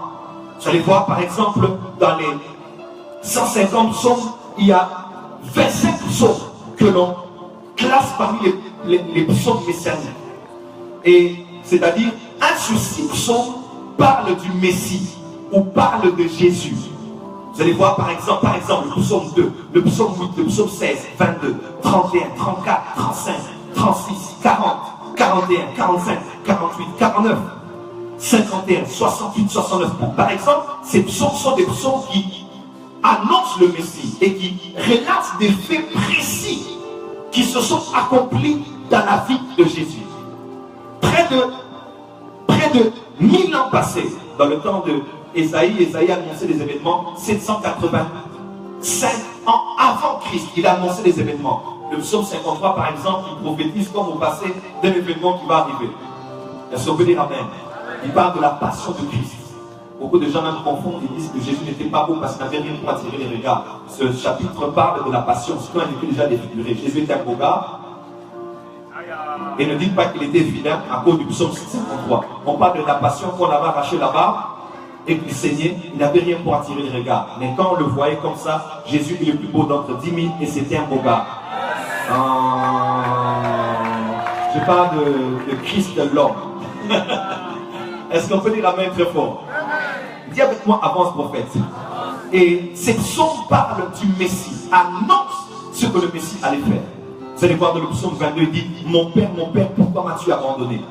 Vous allez voir par exemple dans les 150 psaumes, il y a 25 psaumes que l'on classe parmi les psaumes messianiques. Et c'est-à-dire 1 sur 6 psaumes parle du Messie. où parle de Jésus. Vous allez voir par exemple le psaume 2, le psaume 8, le psaume 16, 22, 31, 34, 35, 36, 40, 41, 45, 48, 49, 51, 68, 69. Par exemple, ces psaumes sont des psaumes qui annoncent le Messie et qui relatent des faits précis qui se sont accomplis dans la vie de Jésus. Près de 1000 ans passés, dans le temps de Ésaïe a annoncé des événements 785 ans avant Christ. Il a annoncé des événements. Le psaume 53, par exemple, il prophétise comme au passé d'un événement qui va arriver. Est-ce qu'on peut dire Amen? Il parle de la passion de Christ. Beaucoup de gens même confondent et disent que Jésus n'était pas beau parce qu'il n'avait rien pour attirer les regards. Ce chapitre parle de la passion, ce qu'on a déjà défiguré. Jésus était un beau gars. Et ne dites pas qu'il était vilain à cause du psaume 53. On parle de la passion qu'on avait arraché là-bas et qu'il saignait. Il n'avait rien pour attirer les regards. Mais quand on le voyait comme ça, Jésus est le plus beau d'entre 10 000 et c'était un beau gars. Je parle de Christ l'homme. Est-ce qu'on peut dire Amen très fort? Dis avec moi, avance prophète. Et ces psaumes parlent du Messie, annoncent ce que le Messie allait faire. Vous allez voir dans le psaume 22, il dit: mon père, pourquoi m'as-tu abandonné?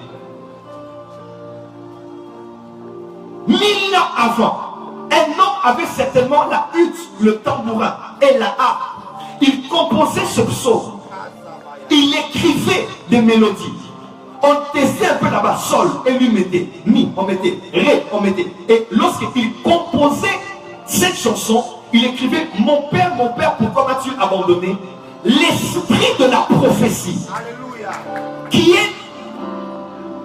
1000 ans avant, un homme avait certainement la hutte, le tambourin et la harpe. Il composait ce psaume. Il écrivait des mélodies. On testait un peu là-bas, sol, et lui mettait mi, on mettait ré, on mettait. Et lorsqu'il composait cette chanson, il écrivait: mon père, pourquoi m'as-tu abandonné? L'esprit de la prophétie, qui est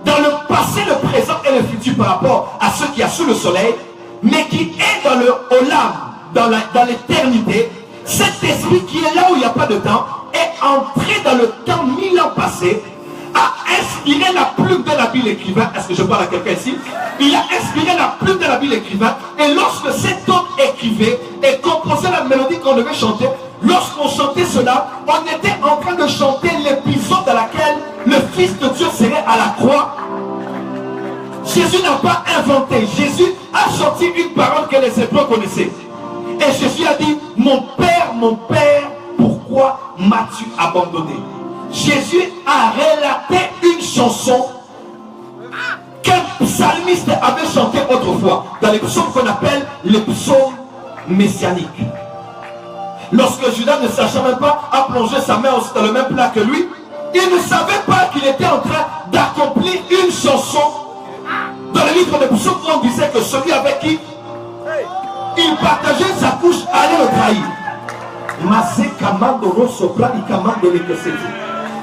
dans le passé, le présent et le futur par rapport à ceux qui a sous le soleil, mais qui est dans le olam, dans l'éternité. Cet esprit qui est là où il n'y a pas de temps est entré dans le temps 1000 ans passé, a inspiré la plume de l'habile écrivain. Est-ce que je parle à quelqu'un ici? Il a inspiré la plume de l'habile écrivain, et lorsque cet homme écrivait et composait la mélodie qu'on devait chanter, lorsqu'on chantait cela, on était en train de chanter l'épisode dans laquelle le Fils de Dieu serait à la croix. Jésus n'a pas inventé. Jésus a sorti une parole que les Hébreux connaissaient. Et Jésus a dit: mon père, pourquoi m'as-tu abandonné? Jésus a relaté une chanson qu'un psalmiste avait chantée autrefois, dans les psaumes qu'on appelle les psaumes messianiques. Lorsque Judas, ne sachant même pas, a plongé sa main aussi dans le même plat que lui, il ne savait pas qu'il était en train d'accomplir une chanson dans le livre des psaumes où on disait que celui avec qui il partageait sa couche allait le trahir.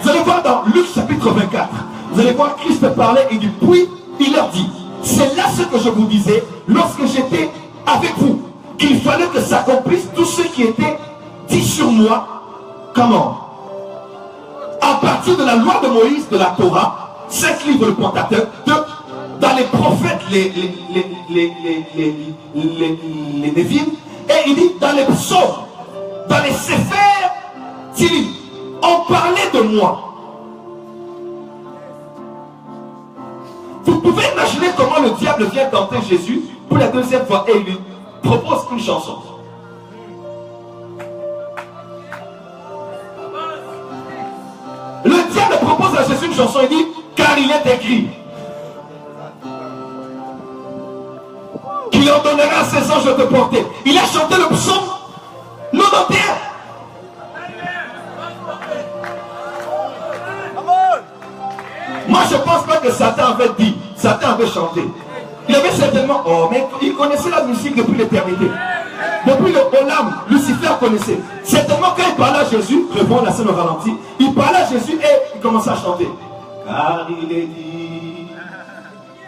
Vous allez voir dans Luc chapitre 24, vous allez voir Christ parlait et du puis il leur dit: c'est là ce que je vous disais lorsque j'étais avec vous, qu'il fallait que s'accomplisse tout ce qui était dit sur moi. Comment? À partir de la loi de Moïse, de la Torah, 5 livres le Pentateuque, dans les prophètes, les Névim, et il dit dans les psaumes, dans les séphères, il dit: on parlait de moi. Vous pouvez imaginer comment le diable vient tenter Jésus pour la deuxième fois et il lui propose une chanson. Le diable propose à Jésus une chanson, il dit: car il est écrit qu'il ordonnera à ses anges de te porter. Il a chanté le psaume 91. Moi je pense pas que Satan avait dit, Satan avait chanté. Il avait certainement, mais il connaissait la musique depuis l'éternité. Depuis le Olam, Lucifer connaissait. Certainement quand il parlait à Jésus, reprends la scène au ralenti, il parlait à Jésus et il commençait à chanter. Car il est dit,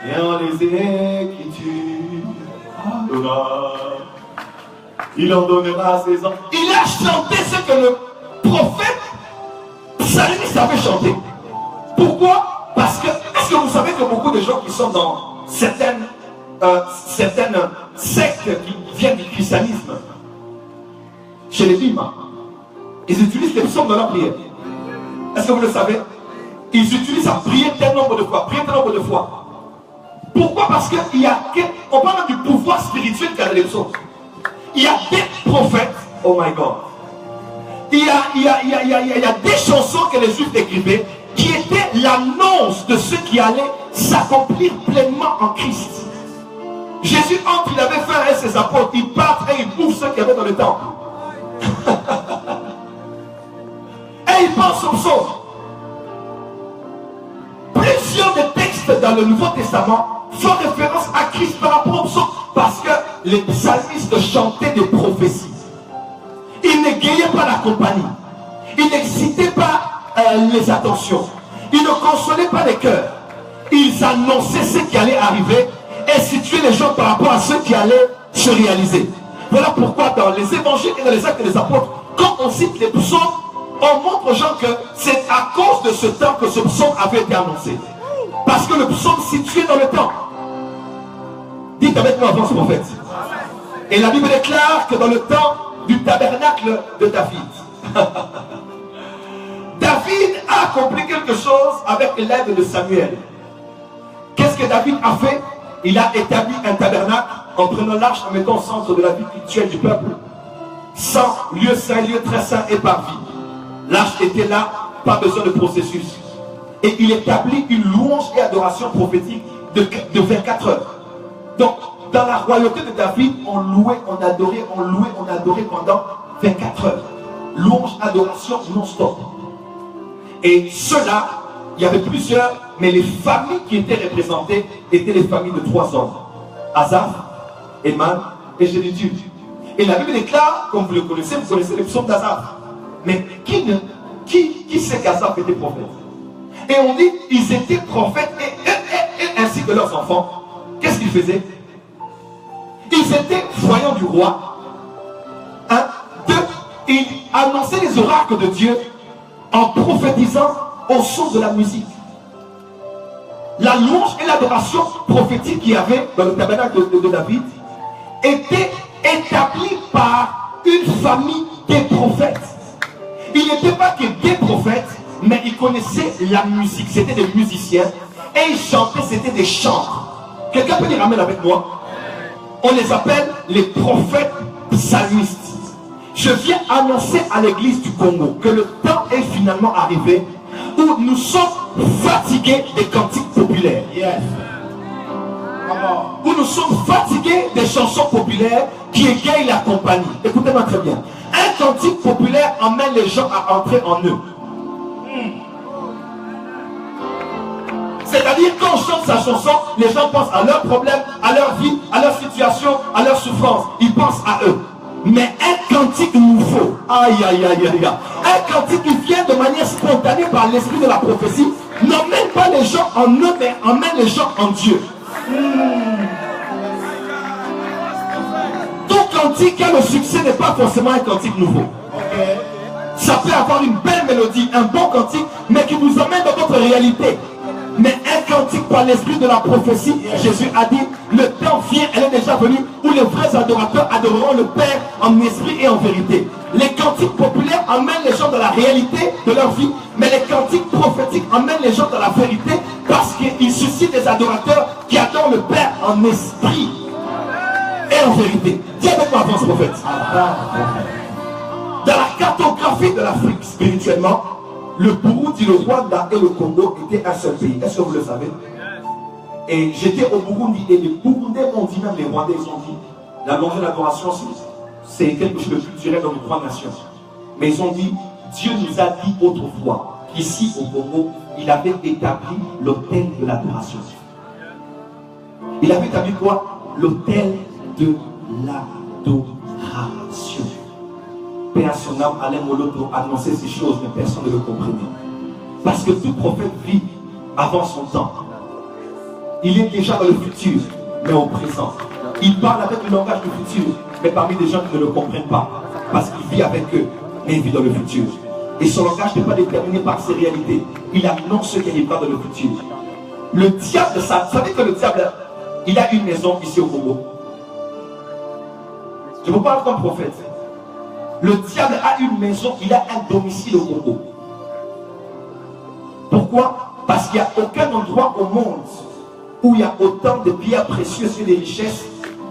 et en les Écritures, il en donnera à ses enfants. Il a chanté ce que le prophète psalmiste avait chanté. Pourquoi? Parce que, est-ce que vous savez que beaucoup de gens qui sont dans certaines sectes qui viennent du christianisme, chez les Bima, ils utilisent les psaumes dans leur prière. Est-ce que vous le savez? Ils utilisent à prier tel nombre de fois, prier tel nombre de fois. Pourquoi? Parce qu'on parle du pouvoir spirituel qu'a les psaumes. Il y a des prophètes, oh my God. Il y a des chansons que les Juifs écrivaient qui étaient l'annonce de ce qui allait s'accomplir pleinement en Christ. Jésus entre, il avait faim avec ses apôtres, il part et il bouffe ceux qui avaient dans le temple. Et il pense au psaume. Plusieurs des textes dans le Nouveau Testament font référence à Christ par rapport au psaume, parce que les psalmistes chantaient des prophéties. Ils n'égayaient pas la compagnie. Ils n'excitaient pas les attentions. Ils ne consolaient pas les cœurs. Ils annonçaient ce qui allait arriver et situaient les gens par rapport à ce qui allait se réaliser. Voilà pourquoi dans les évangiles et dans les actes des apôtres, quand on cite les psaumes, on montre aux gens que c'est à cause de ce temps que ce psaume avait été annoncé. Parce que le psaume situé dans le temps. Dites avec moi avant ce prophète. Et la Bible déclare que dans le temps du tabernacle de David, David a accompli quelque chose avec l'aide de Samuel. Qu'est-ce que David a fait? Il a établi un tabernacle en prenant l'arche, en mettant au centre de la vie rituelle du peuple. Sans lieu saint, lieu très saint et par vie. L'arche était là, pas besoin de processus. Et il établit une louange et adoration prophétique de 24 heures. Donc, dans la royauté de David, on louait, on adorait, on louait, on adorait pendant 24 heures. Louange, adoration non-stop. Et ceux-là, il y avait plusieurs, mais les familles qui étaient représentées étaient les familles de 3 hommes. Asaph, Éman et Jéduthun. Et la Bible déclare, comme vous le connaissez, vous connaissez les psaumes d'Asaph. Mais qui sait qu'Asaph était prophète? Et on dit, ils étaient prophètes et ainsi que leurs enfants. Qu'est-ce qu'ils faisaient? Ils étaient voyants du roi. 1, 2, ils annonçaient les oracles de Dieu en prophétisant au son de la musique. La louange et l'adoration prophétique qu'il y avait dans le tabernacle de David était établie par une famille des prophètes. Il n'était pas que des prophètes, mais ils connaissaient la musique. C'était des musiciens et ils chantaient, c'était des chants. Quelqu'un peut dire amen avec moi? On les appelle les prophètes psalmistes. Je viens annoncer à l'église du Congo que le temps est finalement arrivé où nous sommes fatigués des cantiques populaires. Yes. Où nous sommes fatigués des chansons populaires qui égayent la compagnie. Écoutez-moi très bien. Un cantique populaire emmène les gens à entrer en eux. C'est-à-dire quand on chante sa chanson, les gens pensent à leurs problèmes, à leur vie, à leur situation, à leur souffrance. Ils pensent à eux. Mais un cantique nouveau, aïe aïe aïe aïe, un cantique qui vient de manière spontanée par l'esprit de la prophétie, n'emmène pas les gens en eux, mais emmène les gens en Dieu. Tout cantique qui a le succès n'est pas forcément un cantique nouveau. Ça peut avoir une belle mélodie, un bon cantique, mais qui vous emmène dans votre réalité. Mais un cantique par l'esprit de la prophétie, Jésus a dit, le temps vient, elle est déjà venue, où les vrais adorateurs adoreront le Père en esprit et en vérité. Les cantiques populaires emmènent les gens dans la réalité de leur vie, mais les cantiques prophétiques emmènent les gens dans la vérité parce qu'ils suscitent des adorateurs qui adorent le Père en esprit et en vérité. Dis avec moi avant ce prophète. Dans la cartographie de l'Afrique spirituellement, le Burundi, le Rwanda et le Congo étaient un seul pays. Est-ce que vous le savez? Et j'étais au Burundi et les Burundais m'ont dit, même les Rwandais, ils ont dit, la louange et l'adoration, c'est quelque chose de culturel dans nos 3 nations. Mais ils ont dit, Dieu nous a dit autrefois qu'ici au Congo, il avait établi l'autel de l'adoration. Il avait établi quoi? L'autel de l'adoration. Père à son âme, Alain Moloto annonçait ces choses, mais personne ne le comprenait. Parce que tout prophète vit avant son temps. Il est déjà dans le futur, mais au présent. Il parle avec le langage du futur, mais parmi des gens qui ne le comprennent pas. Parce qu'il vit avec eux, mais il vit dans le futur. Et son langage n'est pas déterminé par ses réalités. Il annonce ce qui arrivera dans le futur. Le diable, ça, vous savez que le diable, il a une maison ici au Congo. Je vous parle comme prophète. Le diable a une maison, il a un domicile au Congo. Pourquoi? Parce qu'il n'y a aucun endroit au monde où il y a autant de pierres précieuses et de richesses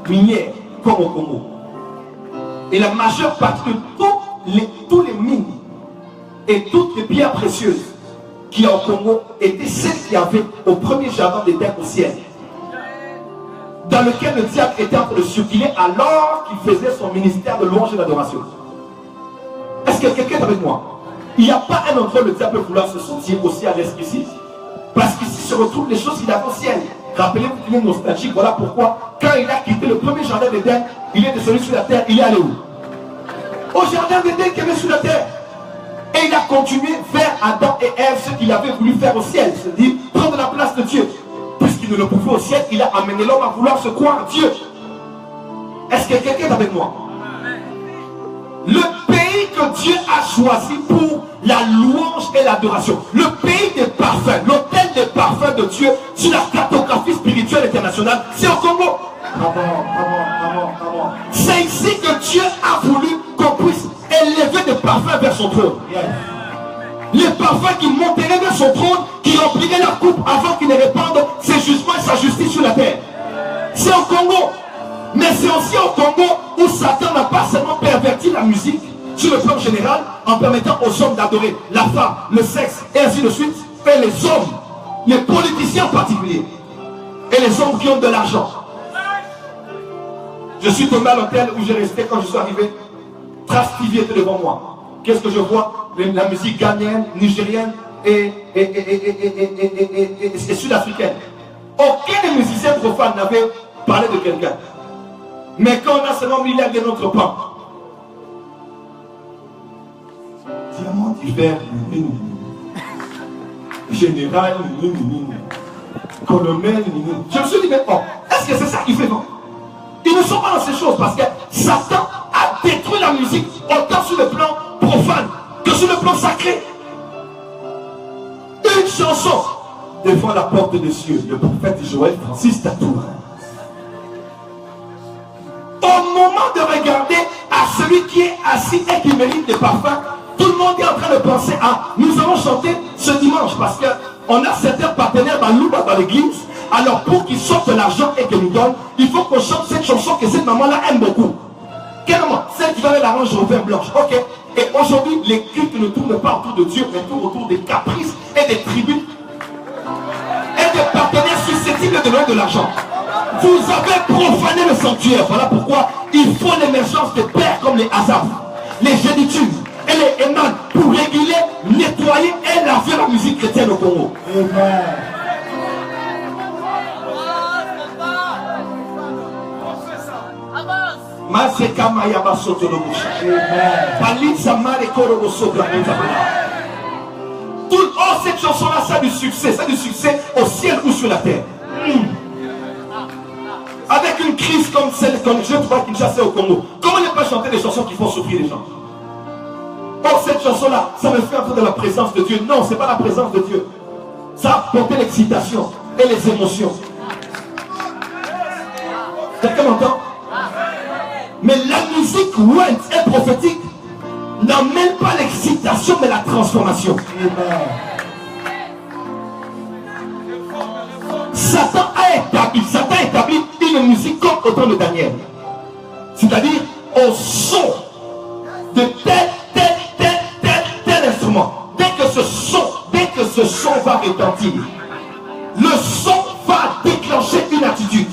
minières comme au Congo. Et la majeure partie de tous les mines et toutes les pierres précieuses qu'il y a au Congo étaient celles qu'il y avait au premier jardin d'Éden au ciel, dans lequel le diable était en train de circuler alors qu'il faisait son ministère de louange et d'adoration. Est-ce que quelqu'un est avec moi? Il n'y a pas un endroit où le diable peut vouloir se sentir aussi à l'aise qu'ici. Parce qu'ici se retrouvent les choses qu'il a au ciel. Rappelez-vous qu'il est nostalgique. Voilà pourquoi, quand il a quitté le premier jardin d'Éden, il est descendu sur la terre. Il est allé où? Au jardin d'Éden qui avait sur la terre. Et il a continué vers Adam et Ève, ce qu'il avait voulu faire au ciel. C'est-à-dire prendre la place de Dieu. Puisqu'il ne le pouvait au ciel, il a amené l'homme à vouloir se croire Dieu. Est-ce que quelqu'un est avec moi? Le pays que Dieu a choisi pour la louange et l'adoration, le pays des parfums, l'hôtel des parfums de Dieu sur la cartographie spirituelle internationale, c'est au Congo. C'est ici que Dieu a voulu qu'on puisse élever des parfums vers son trône. Les parfums qui monteraient vers son trône, qui rempliraient la coupe avant qu'il ne répande ses jugements et sa justice sur la terre. C'est au Congo. Mais c'est aussi au Congo où Satan n'a pas seulement perverti la musique sur le plan général en permettant aux hommes d'adorer la femme, le sexe et ainsi de suite, et les hommes, les politiciens en particulier, et les hommes qui ont de l'argent. Je suis tombé à l'hôtel où j'ai resté quand je suis arrivé. Trace TV était devant moi. Qu'est-ce que je vois? La musique ghanéenne, nigérienne et sud-africaine. Aucun des musiciens profanes n'avait parlé de quelqu'un. Mais quand on a seulement mis l'air de notre pain, diamant d'hiver, général, colonel, je me suis dit, mais oh, est-ce que c'est ça qui fait vent? Ils ne sont pas dans ces choses parce que Satan a détruit la musique autant sur le plan profane que sur le plan sacré. Une chanson devant la porte des cieux, le prophète Joël Francis Tatour. Au moment de regarder à celui qui est assis et qui mérite des parfums, tout le monde est en train de penser à nous allons chanter ce dimanche parce qu'on a certains partenaires dans l'église. Alors pour qu'ils sortent l'argent et qu'ils nous donnent, il faut qu'on chante cette chanson que cette maman-là aime beaucoup. Quelle maman? Celle qui va avec la range au vin blanche. Ok. Et aujourd'hui, les cultes ne tournent pas autour de Dieu, mais tournent autour des caprices et des tribus et des partenaires susceptibles de donner de l'argent. Vous avez profané le sanctuaire. Voilà pourquoi il faut l'émergence des pères comme les Asaph, les Génitudes et les Eman pour réguler, nettoyer et laver la musique chrétienne au Congo. Amen. Cette chanson-là, ça a du succès. Ça a du succès au ciel ou sur la terre. Avec une crise comme celle que je vois Kinshasa au Congo, comment ne pas chanter des chansons qui font souffrir les gens? Or, cette chanson-là, ça me fait entrer dans la présence de Dieu. Non, ce n'est pas la présence de Dieu. Ça a porté l'excitation et les émotions. Quelqu'un m'entend? Mais la musique ouente et prophétique n'emmène pas l'excitation mais la transformation. Satan a établi une musique comme au temps de Daniel. C'est-à-dire au son de tel instrument. Dès que ce son va retentir, le son va déclencher une attitude.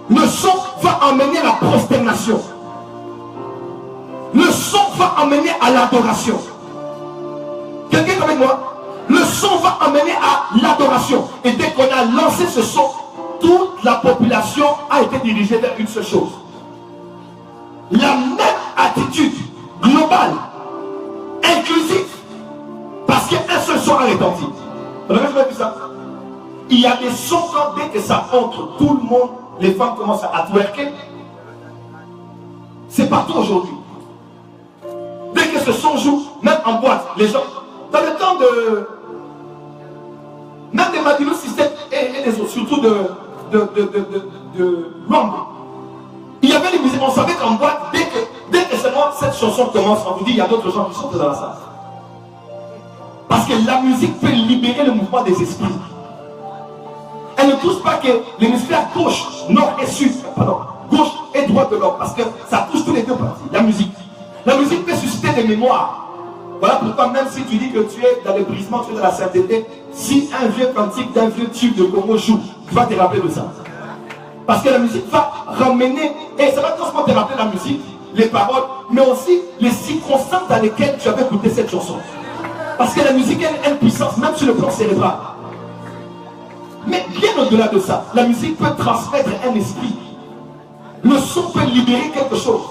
Le son va amener la prosternation. Le son va amener à l'adoration. Quelqu'un est avec moi? Le son va amener à l'adoration. Et dès qu'on a lancé ce son, toute la population a été dirigée vers une seule chose. La même attitude globale, inclusive. Parce qu'un seul son a retenti. Vous avez vu ça? Il y a des sons quand dès que ça entre, tout le monde, les femmes commencent à twerker. C'est partout aujourd'hui. Dès que ce son joue, même en boîte, les gens, dans le temps de... Même des Madilu System et des autres, surtout de Rambo. Il y avait des musiques, on savait qu'en boîte, dès que seulement cette chanson commence, on vous dit, il y a d'autres gens qui chantent dans la salle. Parce que la musique peut libérer le mouvement des esprits. Elle ne touche pas que l'hémisphère gauche, nord et sud, pardon, gauche et droite de l'homme, parce que ça touche tous les deux parties. La musique peut susciter des mémoires. Voilà pourquoi même si tu dis que tu es dans le brisement, tu es dans la sainteté, si un vieux cantique d'un vieux tube de Congo joue, tu vas te rappeler de ça. Parce que la musique va ramener, et ça va non seulement te rappeler la musique, les paroles, mais aussi les circonstances dans lesquelles tu avais écouté cette chanson. Parce que la musique a une puissance, même sur le plan cérébral. Mais bien au-delà de ça, la musique peut transmettre un esprit. Le son peut libérer quelque chose.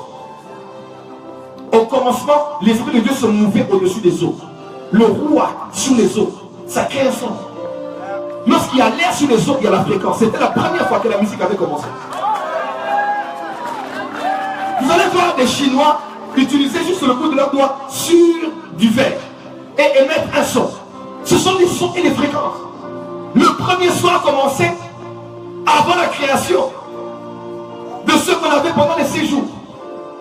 Au commencement, l'Esprit de Dieu se mouvait au-dessus des eaux. Le roi sur les eaux, ça crée un son. Lorsqu'il y a l'air sur les eaux, il y a la fréquence. C'était la première fois que la musique avait commencé. Vous allez voir des Chinois utiliser juste le bout de leur doigt sur du verre et émettre un son. Ce sont des sons et des fréquences. Le premier son a commencé avant la création de ce qu'on avait pendant les 6 jours.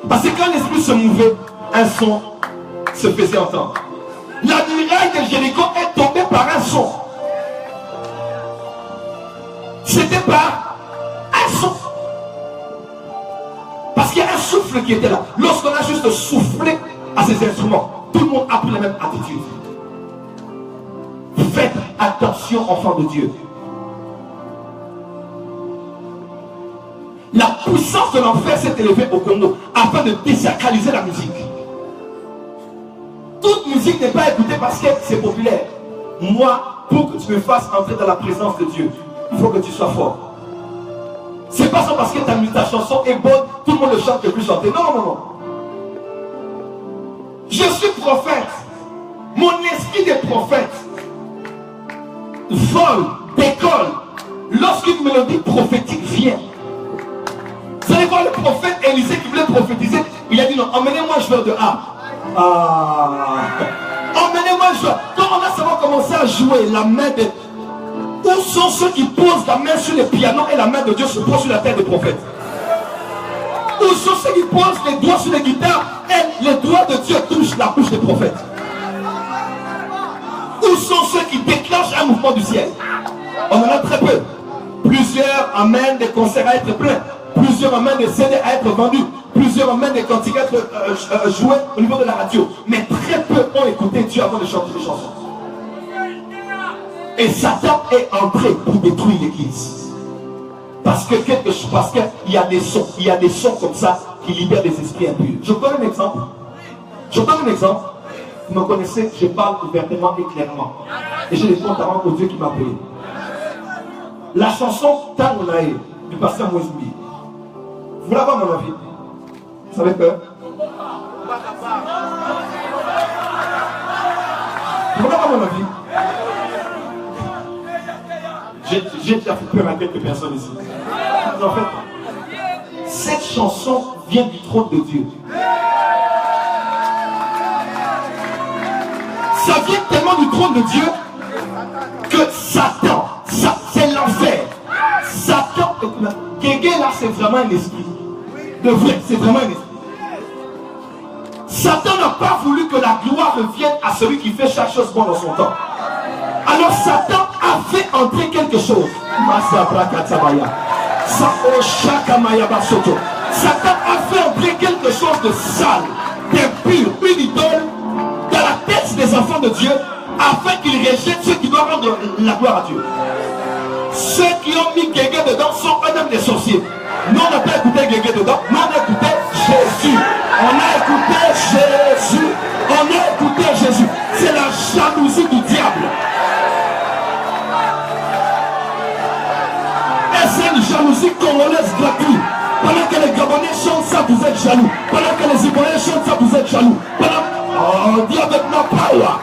Parce que quand l'esprit se mouvait, un son se faisait entendre. La muraille de Jéricho est tombée par un son. C'était par un son. Parce qu'il y a un souffle qui était là. Lorsqu'on a juste soufflé à ces instruments, tout le monde a pris la même attitude. Faites attention, enfants de Dieu. La puissance de l'enfer s'est élevée au Congo afin de désacraliser la musique. Toute musique n'est pas écoutée parce que c'est populaire. Moi, pour que tu me fasses entrer dans la présence de Dieu, il faut que tu sois fort. C'est pas ça parce que ta chanson est bonne, tout le monde le chante, que plus chanter. Non, non, non. Je suis prophète. Mon esprit des prophètes vole, décolle lorsqu'une mélodie prophétique vient. Vous allez voir le prophète Élisée qui voulait prophétiser. Il a dit non, emmenez-moi un joueur de harpe. Emmenez-moi un joueur. Quand on a seulement commencé à jouer, la main de... Où sont ceux qui posent la main sur le piano et la main de Dieu se pose sur la tête des prophètes? Où sont ceux qui posent les doigts sur les guitares et les doigts de Dieu touchent la bouche des prophètes? Où sont ceux qui déclenchent un mouvement du ciel? On en a très peu. Plusieurs amènent des concerts à être pleins. Plusieurs amènent des CD à être vendus. Plusieurs amènent des cantiques à être joués au niveau de la radio. Mais très peu ont écouté Dieu avant de chanter des chansons. Et Satan est entré pour détruire l'église. Parce qu'il y a des sons, il y a des sons comme ça qui libèrent les esprits impurs. Je vous donne un exemple. Vous me connaissez, je parle ouvertement et clairement. Et j'ai des comptes à rendre au Dieu qui m'a appelé. La chanson Tangonae du pasteur Moïse-Mbi. Vous voulez avoir mon avis? Vous savez que vous voulez avoir mon avis? J'ai déjà fait peur à quelques personnes ici. En fait, cette chanson vient du trône de Dieu. Ça vient tellement du trône de Dieu que Satan, c'est l'enfer. Satan, quelqu'un là, c'est vraiment un esprit. De vrai, c'est vraiment un esprit. Satan n'a pas voulu que la gloire revienne à celui qui fait chaque chose bon dans son temps. Alors Satan a fait entrer quelque chose. Satan a fait entrer quelque chose de sale, d'impur, une idole dans la tête des enfants de Dieu afin qu'ils rejettent ceux qui doivent rendre la gloire à Dieu. Ceux qui ont mis Guégué dedans sont eux-mêmes des sorciers. Nous on n'a pas écouté Guégué dedans, nous on a écouté Jésus. On a écouté Jésus. On a écouté Jésus. C'est la jalousie du diable. Et c'est une jalousie congolaise gratuite. Pendant que les Gabonais chantent ça, vous êtes jaloux. Pendant que les Ivoiriens chantent ça, vous êtes jaloux. Oh, dis avec ma power.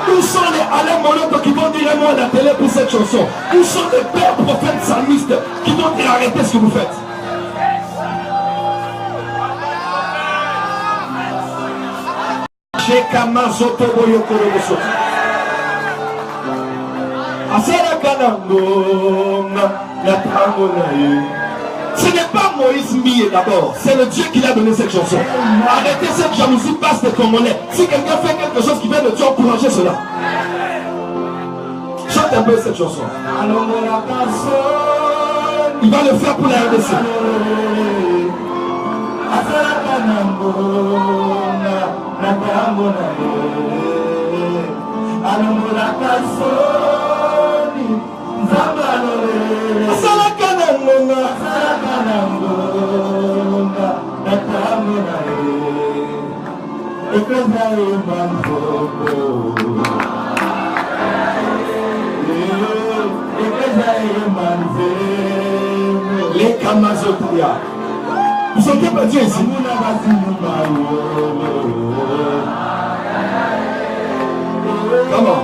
Où sont les Alain Moloto qui vont dire moi à la télé pour cette chanson? Où sont les pères prophètes salmistes qui vont dire arrêtez ce que vous faites? Ce n'est pas Moïse Mie d'abord, c'est le Dieu qui l'a donné cette chanson. Arrêtez cette jalousie basse des Congolais. Si quelqu'un fait quelque chose qui vient de Dieu, encouragez cela. Chante un peu cette chanson. Il va le faire pour la RDC. Les Kamazotia. Vous sentez pas Dieu ici? Comment?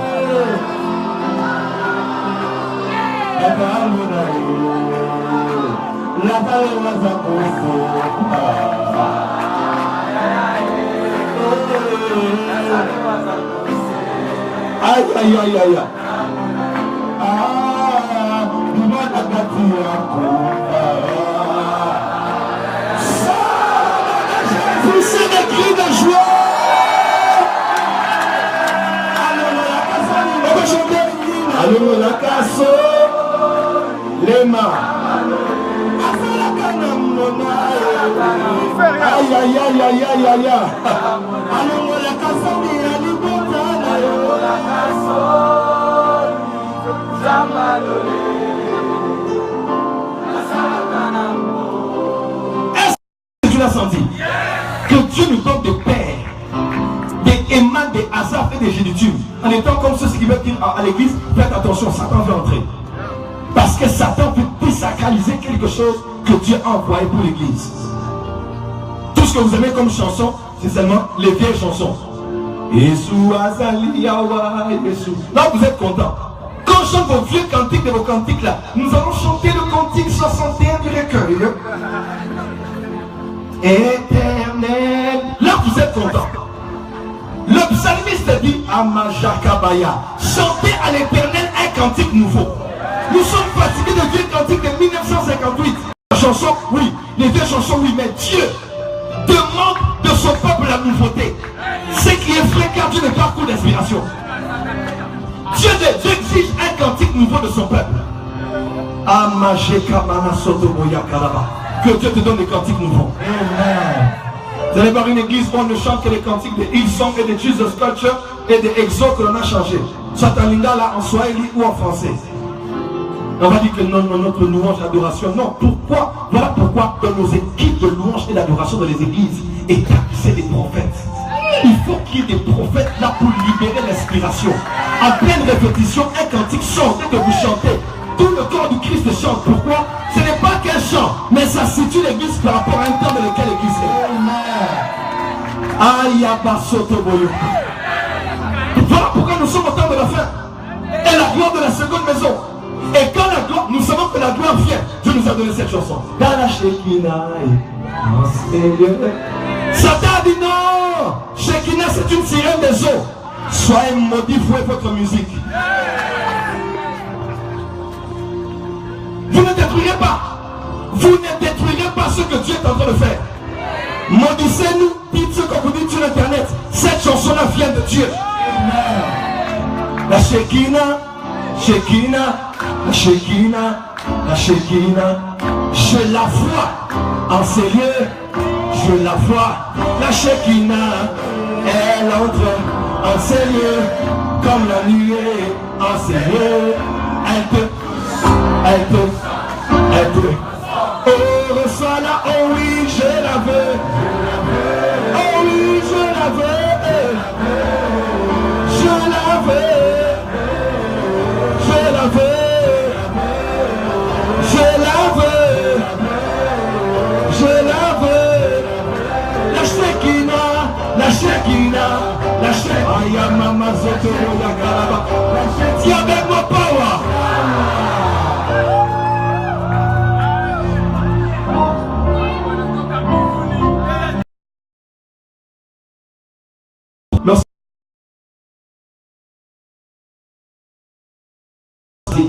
Aïe, aïe, aïe, aïe. Poussez des cris de joie. Allons la casse, les mains. Aïe, aïe, aïe, aïe, aïe, aïe. Allons la casse, est-ce que tu l'as senti? Que Dieu nous donne des pères, des Emma, des Asaph et des Génétudes. En étant comme ceux qui veulent dire à l'église, faites attention, Satan veut entrer. Parce que Satan peut désacraliser quelque chose que Dieu a envoyé pour l'église. Tout ce que vous aimez comme chanson, c'est seulement les vieilles chansons. Yesu Azali Yawa Yesu. Là vous êtes content. Quand on chante vos vieux cantiques de vos cantiques là, nous allons chanter le cantique 61 du recueil. Éternel. Là vous êtes content. Le psalmiste dit Amajakabaya, chantez à l'éternel un cantique nouveau. Nous sommes fatigués de vieux cantiques de 1958. La chanson, oui, les vieux chansons, oui, mais Dieu demande de son peuple la nouveauté. Ce qui est vrai car Dieu n'est pas court d'inspiration. Dieu exige un cantique nouveau de son peuple. Que Dieu te donne des cantiques nouveaux. Amen. Vous allez voir une église où on ne chante que les cantiques de Hillsong et de Jesus Culture et de Exo que l'on a changé. Soit en lingala, en swahili ou en français. On va dire que non, notre louange d'adoration. Non, pourquoi? Voilà pourquoi dans nos équipes de louange et d'adoration dans les églises, établissez des prophètes. Il faut qu'il y ait des prophètes là pour libérer l'inspiration. En pleine répétition, un cantique chanté que vous chantez. Tout le corps du Christ chante. Pourquoi? Ce n'est pas qu'un chant, mais ça situe l'église par rapport à un temps dans lequel l'église est. Aïe, voilà pourquoi nous sommes au temps de la fin. Et la gloire de la seconde maison. Et quand la gloire, nous savons que la gloire vient. Dieu nous a donné cette chanson. Dans la Shekinah, Satan a dit non. Shekinah c'est une sirène des eaux. Soyez maudits, vouez votre musique. Vous ne détruirez pas. Vous ne détruirez pas ce que Dieu est en train de faire. Maudissez-nous, dites ce qu'on vous dit sur internet. Cette chanson-là vient de Dieu. La Shekinah, Shekinah, la Shekinah, la Shekinah. Je la vois en ces lieux. Je la vois. La Shekinah, elle entre en ces lieux. Comme la nuée en ces lieux. Elle peut. Oh, reçois-la, oh oui, je la veux. Oh oui, je la veux. Je la veux. Je la veux. Je la veux. Je la veux. La Shekinah, la Shekinah, la Shekinah. Aya mama zoto ya galaba. Qui avec mon power.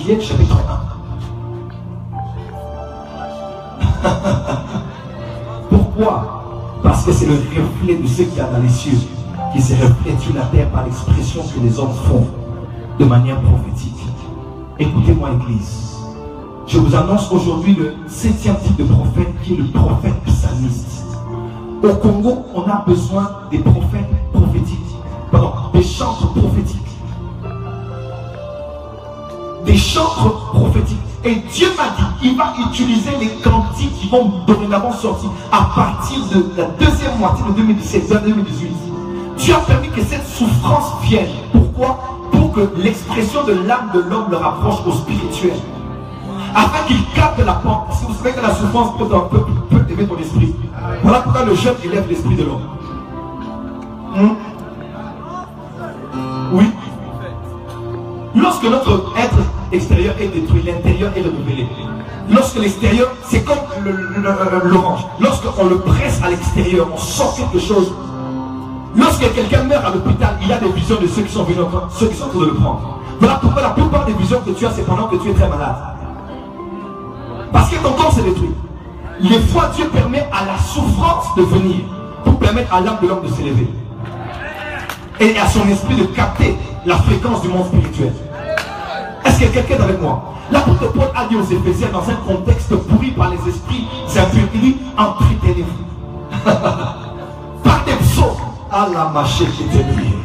Ézéchiel chapitre 1. Pourquoi? Parce que c'est le reflet de ce qu'il y a dans les cieux qui se reflète sur la terre par l'expression que les hommes font de manière prophétique. Écoutez-moi, Église. Je vous annonce aujourd'hui le 7e type de prophète qui est le prophète psalmiste. Au Congo, on a besoin des prophètes prophétiques. Pardon, des chantres prophétiques. Des chantres prophétiques. Et Dieu m'a dit, il va utiliser les cantiques qui vont dorénavant sortir à partir de la deuxième moitié de 2017, 2018. Dieu a permis que cette souffrance vienne. Pourquoi? Pour que l'expression de l'âme de l'homme le rapproche au spirituel. Afin qu'il capte la pente. Si vous savez que la souffrance peut élever ton esprit. Voilà pourquoi le jeûne élève l'esprit de l'homme. Oui. Lorsque notre être extérieur est détruit, l'intérieur est renouvelé. Lorsque l'extérieur, c'est comme l'orange. Lorsqu'on le presse à l'extérieur, on sort quelque chose. Lorsque quelqu'un meurt à l'hôpital, il y a des visions de ceux qui sont venus, ceux qui sont en train de le prendre. Voilà pourquoi la plupart des visions que tu as, c'est pendant que tu es très malade. Parce que ton corps s'est détruit. Les fois, Dieu permet à la souffrance de venir pour permettre à l'âme de l'homme de s'élever. Et à son esprit de capter la fréquence du monde spirituel. Est-ce que quelqu'un est avec moi? L'apôtre Paul a dit aux Éphésiens dans un contexte pourri par les esprits impurs, il dit entretenez-vous. Par des psaumes, à la mâché qui était lié.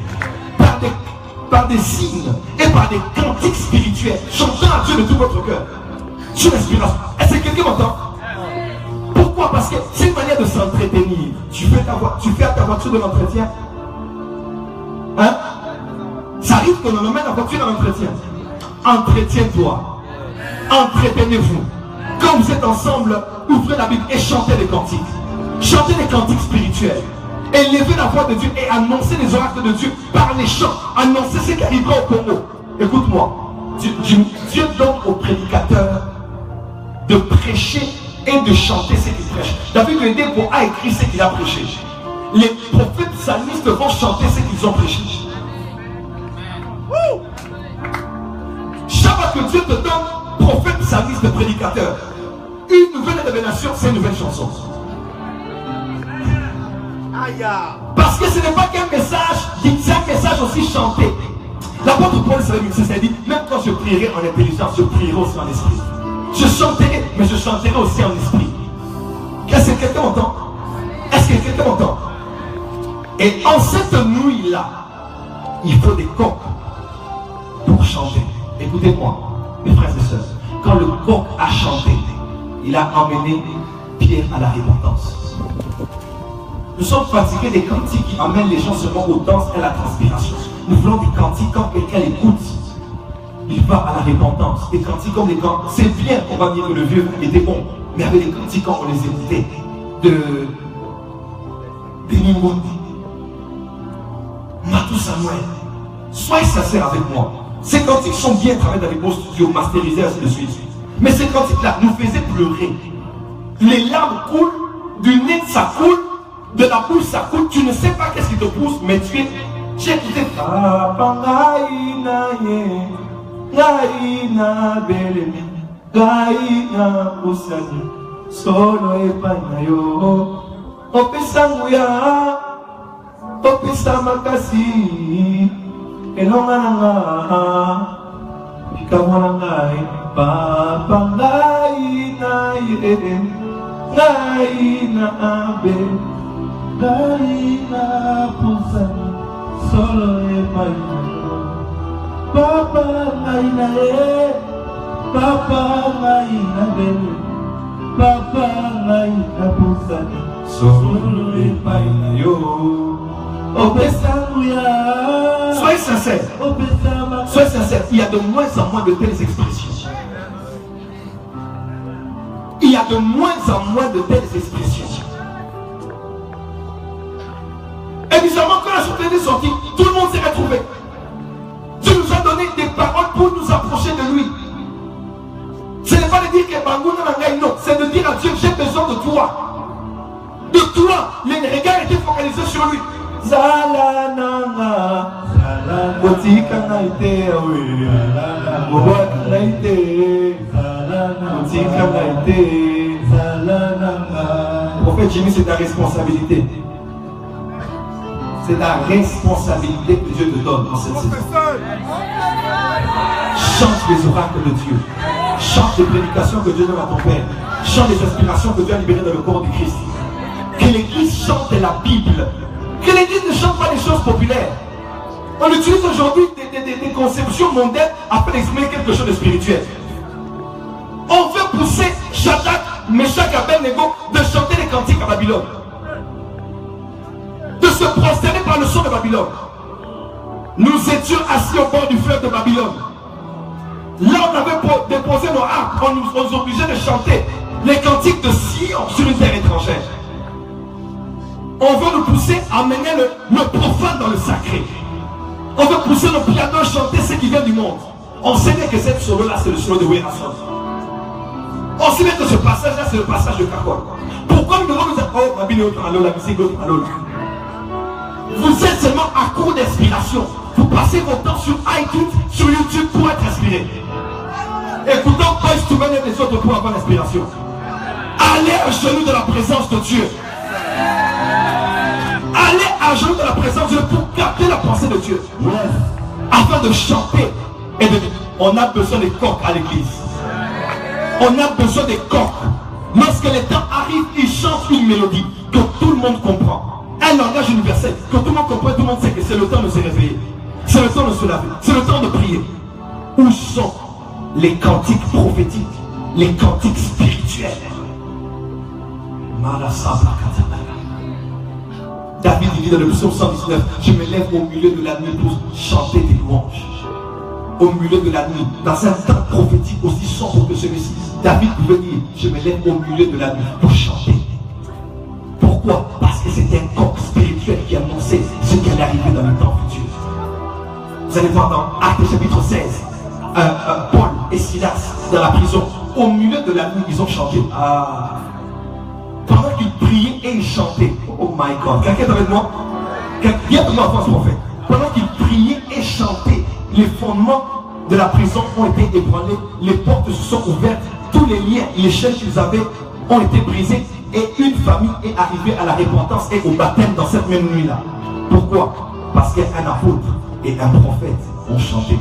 Par des signes et par des cantiques spirituels, chantant à Dieu de tout votre cœur. Sur l'inspiration. Est-ce que quelqu'un m'entend? Pourquoi? Parce que c'est une manière de s'entretenir. Tu fais à ta voiture de l'entretien. Hein? Ça arrive qu'on en emmène la voiture à l'entretien. Entretiens-toi. Entretenez-vous. Quand vous êtes ensemble, ouvrez la Bible et chantez des cantiques. Chantez des cantiques spirituels. Élevez la voix de Dieu et annoncez les oracles de Dieu par les chants. Annoncez ce qui arrivera au Congo. Écoute-moi. Dieu donne aux prédicateurs de prêcher et de chanter ce qu'ils prêchent. David le dit pour a écrit ce qu'il a prêché. Les prophètes psalmistes vont chanter ce qu'ils ont prêché. Chaque fois que Dieu te donne prophète psalmiste prédicateur, une nouvelle révélation, c'est une nouvelle chanson. Parce que ce n'est pas qu'un message, c'est un message aussi chanté. L'apôtre Paul s'est dit, même quand je prierai en intelligence, je prierai aussi en esprit. Je chanterai, mais je chanterai aussi en esprit. Est-ce que quelqu'un m'entend? Est-ce que quelqu'un m'entend? Et en cette nuit-là, il faut des coqs pour chanter. Écoutez-moi, mes frères et sœurs. Quand le coq a chanté, il a emmené Pierre à la repentance. Nous sommes fatigués des cantiques qui amènent les gens seulement aux danses et à la transpiration. Nous voulons des cantiques quand quelqu'un écoute, il va à la repentance. Des cantiques comme les cantiques, c'est bien qu'on va dire que le vieux était bon, mais avec des cantiques quand on les écoutait, de Nimbondi, Matou Samuel. Soyez sincères avec moi. Ces cantiques sont bien travaillés dans les beaux studios, masterisés, ainsi de suite. Mais ces cantiques-là nous faisaient pleurer. Les larmes coulent, du nez ça coule, de la bouche ça coule. Tu ne sais pas qu'est-ce qui te pousse, mais tu es écouté. Papa ngai na ye, ngai na abe, ngai na pusani, solo e paino. Papa ngai na ye, papa ngai na be, papa ngai na pusani, solo e paino. Soyez sincères. Soyez sincères. Il y a de moins en moins de telles expressions. Il y a de moins en moins de telles expressions. Et bizarrement, quand la chanteuse est sortie, tout le monde s'est retrouvé. Dieu nous a donné des paroles pour nous approcher de lui. Ce n'est pas de dire que Bangouna Nangaï, non. C'est de dire à Dieu, j'ai besoin de toi. De toi. Les regards étaient focalisés sur lui. Zala nanga, zala botika naite awe, zala botika naite, zala botika naite, zala Prophète Jimmy, c'est ta responsabilité. C'est ta responsabilité que Dieu te donne dans cette saison. Chante les oracles de Dieu. Chante les prédications que Dieu donne à ton Père. Chante les inspirations que Dieu a libérées dans le corps du Christ. Que l'Église chante la Bible. Que l'Église ne chante pas les choses populaires. On utilise aujourd'hui des conceptions mondaines afin d'exprimer quelque chose de spirituel. On veut pousser Shadrach, Meshach et Abednego de chanter les cantiques à Babylone. De se prosterner par le son de Babylone. Nous étions assis au bord du fleuve de Babylone. Là, on avait déposé nos harpes. On nous obligeait de chanter les cantiques de Sion sur une terre étrangère. On veut nous pousser à mener le profane dans le sacré. On veut pousser nos pianos à chanter ce qui vient du monde. On sait bien que cette solo-là, c'est le solo de Werason. On sait bien que ce passage-là, c'est le passage de Kakol. Pourquoi nous devons nous dire, oh, ma vidéo, la musique, vous êtes seulement à court d'inspiration. Vous passez votre temps sur iTunes, sur YouTube pour être inspiré. Écoutons Boys to Men et les autres pour avoir l'inspiration. Allez à genoux de la présence de Dieu. Allez à genoux de la présence de Dieu pour capter la pensée de Dieu. Afin de chanter. Et on a besoin des coqs à l'église. On a besoin des coqs. Lorsque les temps arrivent, ils chantent une mélodie que tout le monde comprend. Un langage universel que tout le monde comprend, tout le monde sait que c'est le temps de se réveiller. C'est le temps de se laver. C'est le temps de prier. Où sont les cantiques prophétiques, les cantiques spirituels? David dit dans le psaume 119, je me lève au milieu de la nuit pour chanter des louanges. Au milieu de la nuit, dans un temps prophétique aussi sombre que celui-ci, David pouvait dire, je me lève au milieu de la nuit pour chanter. Pourquoi? Parce que c'était un coq spirituel qui annonçait ce qui allait arriver dans le temps futur. Vous allez voir dans Actes chapitre 16, Paul et Silas dans la prison, au milieu de la nuit, ils ont chanté. Pendant qu'ils priaient et ils chantaient. Oh my God. Quelqu'un est avec moi? Viens de moi, France prophète. Pendant qu'ils priaient et chantaient, les fondements de la prison ont été ébranlés, les portes se sont ouvertes, tous les liens, les chaînes qu'ils avaient ont été brisées et une famille est arrivée à la repentance et au baptême dans cette même nuit-là. Pourquoi? Parce qu'un apôtre et un prophète ont chanté.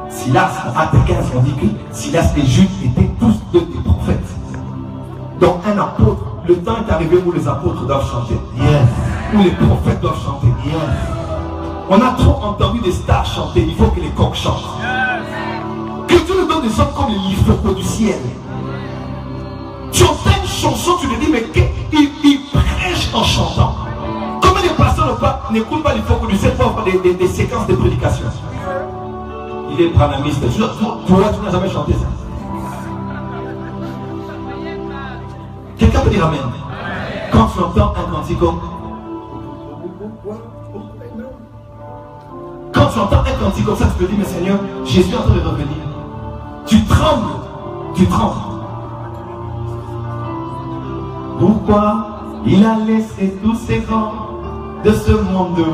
Silas, en Acte 15, on dit que Silas et Jude étaient tous deux des prophètes. Donc un apôtre, le temps est arrivé où les apôtres doivent chanter. Où les prophètes doivent chanter. On a trop entendu des stars chanter, il faut que les coqs chantent. Que Dieu nous donne des hommes comme les livres du ciel. Tu entends une chanson, tu te dis, mais il prêche en chantant. Comment les pasteurs n'écoutent pas les livres du ciel pour avoir des séquences de prédication? Il est pranamiste. Toi, tu n'as jamais chanté ça. Quelqu'un peut dire amen. Quand tu entends un canticon, quand tu entends un cantique comme ça, tu te dis, mais Seigneur, Jésus est en train de revenir. Tu trembles, tu trembles. Pourquoi il a laissé tous ces grands de ce monde?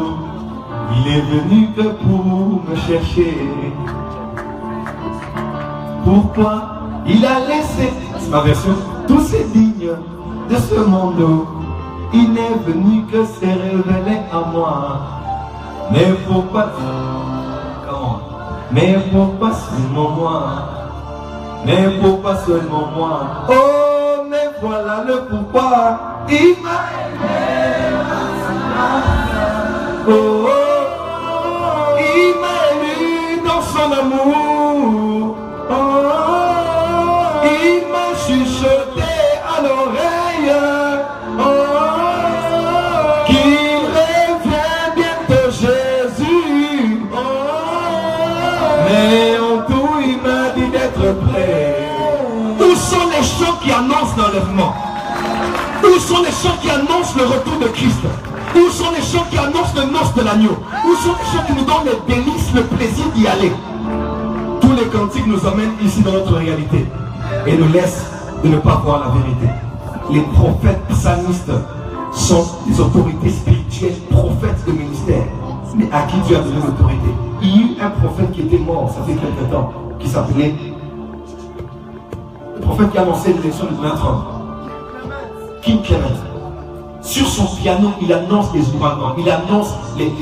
Il est venu que pour me chercher. Pourquoi il a laissé, c'est ma version, tous ces dignes de ce monde? Il n'est venu que se révéler à moi. Mais pourquoi, comment? Mais pourquoi seulement moi? Mais pourquoi seulement moi? Oh, mais voilà le pourquoi. Il m'a aimé. Oh, il m'a ému dans son amour. Oh, il m'a chuchoté à l'oreille. Et en tout, il m'a dit d'être prêt. Où sont les chants qui annoncent l'enlèvement? Où sont les chants qui annoncent le retour de Christ? Où sont les chants qui annoncent le noce de l'agneau? Où sont les chants qui nous donnent les délices, le plaisir d'y aller? Tous les cantiques nous amènent ici dans notre réalité et nous laissent de ne pas voir la vérité. Les prophètes psalmistes sont des autorités spirituelles, prophètes de ministère. Mais à qui Dieu a donné l'autorité? Il y a eu un prophète qui était mort, ça fait quelque temps, qui s'appelait le prophète qui a annoncé l'élection de Donald Trump. King Clement. Sur son piano, il annonce les ouragans, il annonce les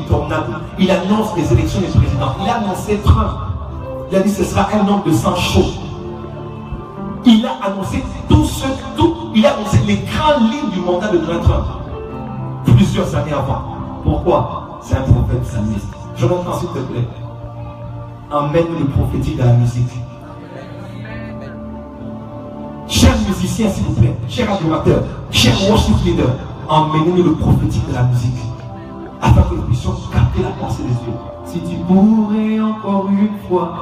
tornades, il annonce les élections des présidents. Il a annoncé Trump. Il a dit que ce sera un homme de sang chaud. Il a annoncé il a annoncé les grandes lignes du mandat de Donald Trump plusieurs années avant. Pourquoi? C'est un prophète psalmiste. Jonathan, s'il te plaît, emmène le prophétique dans la musique. Chers musiciens, s'il vous plaît, chers adorateurs, chers worship leaders, emmenez-nous le prophétique de la musique afin que nous puissions capter la pensée des yeux. Si tu pourrais encore une fois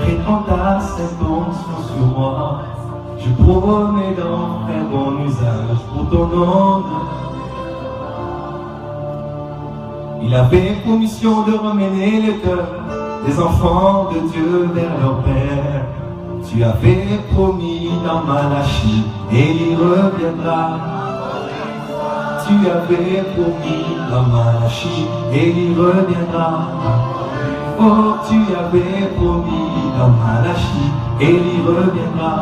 répandre ta sainte onction sur moi, je promets d'en faire bon usage pour ton nom. Il avait pour mission de ramener le cœur des enfants de Dieu vers leur Père. Tu avais promis dans Malachie, et il reviendra. Tu avais promis dans Malachie, et il reviendra. Oh, tu avais promis dans Malachie, et il reviendra.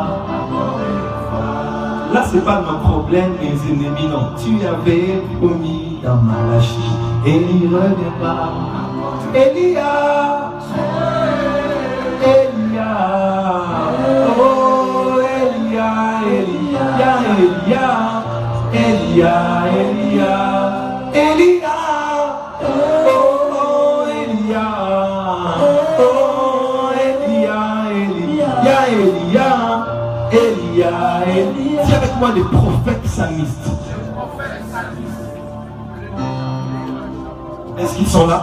Là, c'est pas notre problème, mes ennemis, non. Tu avais promis dans Malachie, et il reviendra. Elia, Elia, oh Elia, Elia, Elia, Elia, Elia, Elia, oh Elia, oh Elia, Elia, Elia, Elia, Elia. Dis avec moi les prophètes psalmistes. Est-ce qu'ils sont là?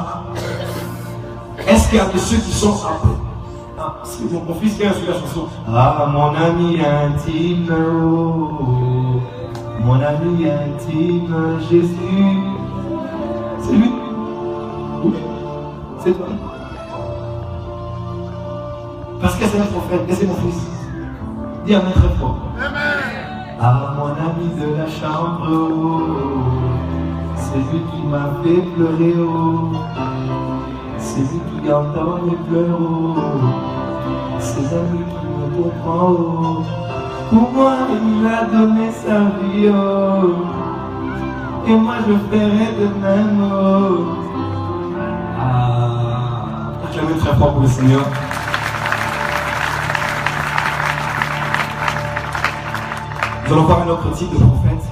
Est-ce qu'il y a de ceux qui sont après? Ah, c'est mon fils qui a joué la chanson. Ah, mon ami intime, oh, mon ami intime, Jésus. C'est lui? Oui. C'est toi. Parce que c'est un prophète, et c'est mon fils. Dis Amen très fort. Ah, mon ami de la chambre, oh, c'est lui qui m'a fait pleurer, oh. C'est lui qui entend mes pleurs, oh. C'est lui qui me comprend, oh. Pour moi, il a donné sa vie, oh. Et moi, je ferai de même, oh. Ah, acclamez très fort pour le Seigneur. Nous allons faire un autre type de prophète.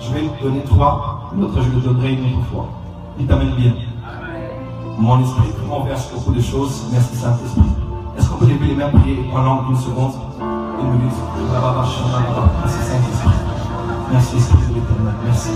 Je vais donner 3, l'autre je le donnerai une autre fois. Il t'amène bien. Mon esprit renverse beaucoup de choses. Merci Saint-Esprit. Est-ce qu'on peut lever les mains, prier pendant une seconde, une minute? Merci Saint-Esprit. Merci Esprit de l'Éternel. Merci.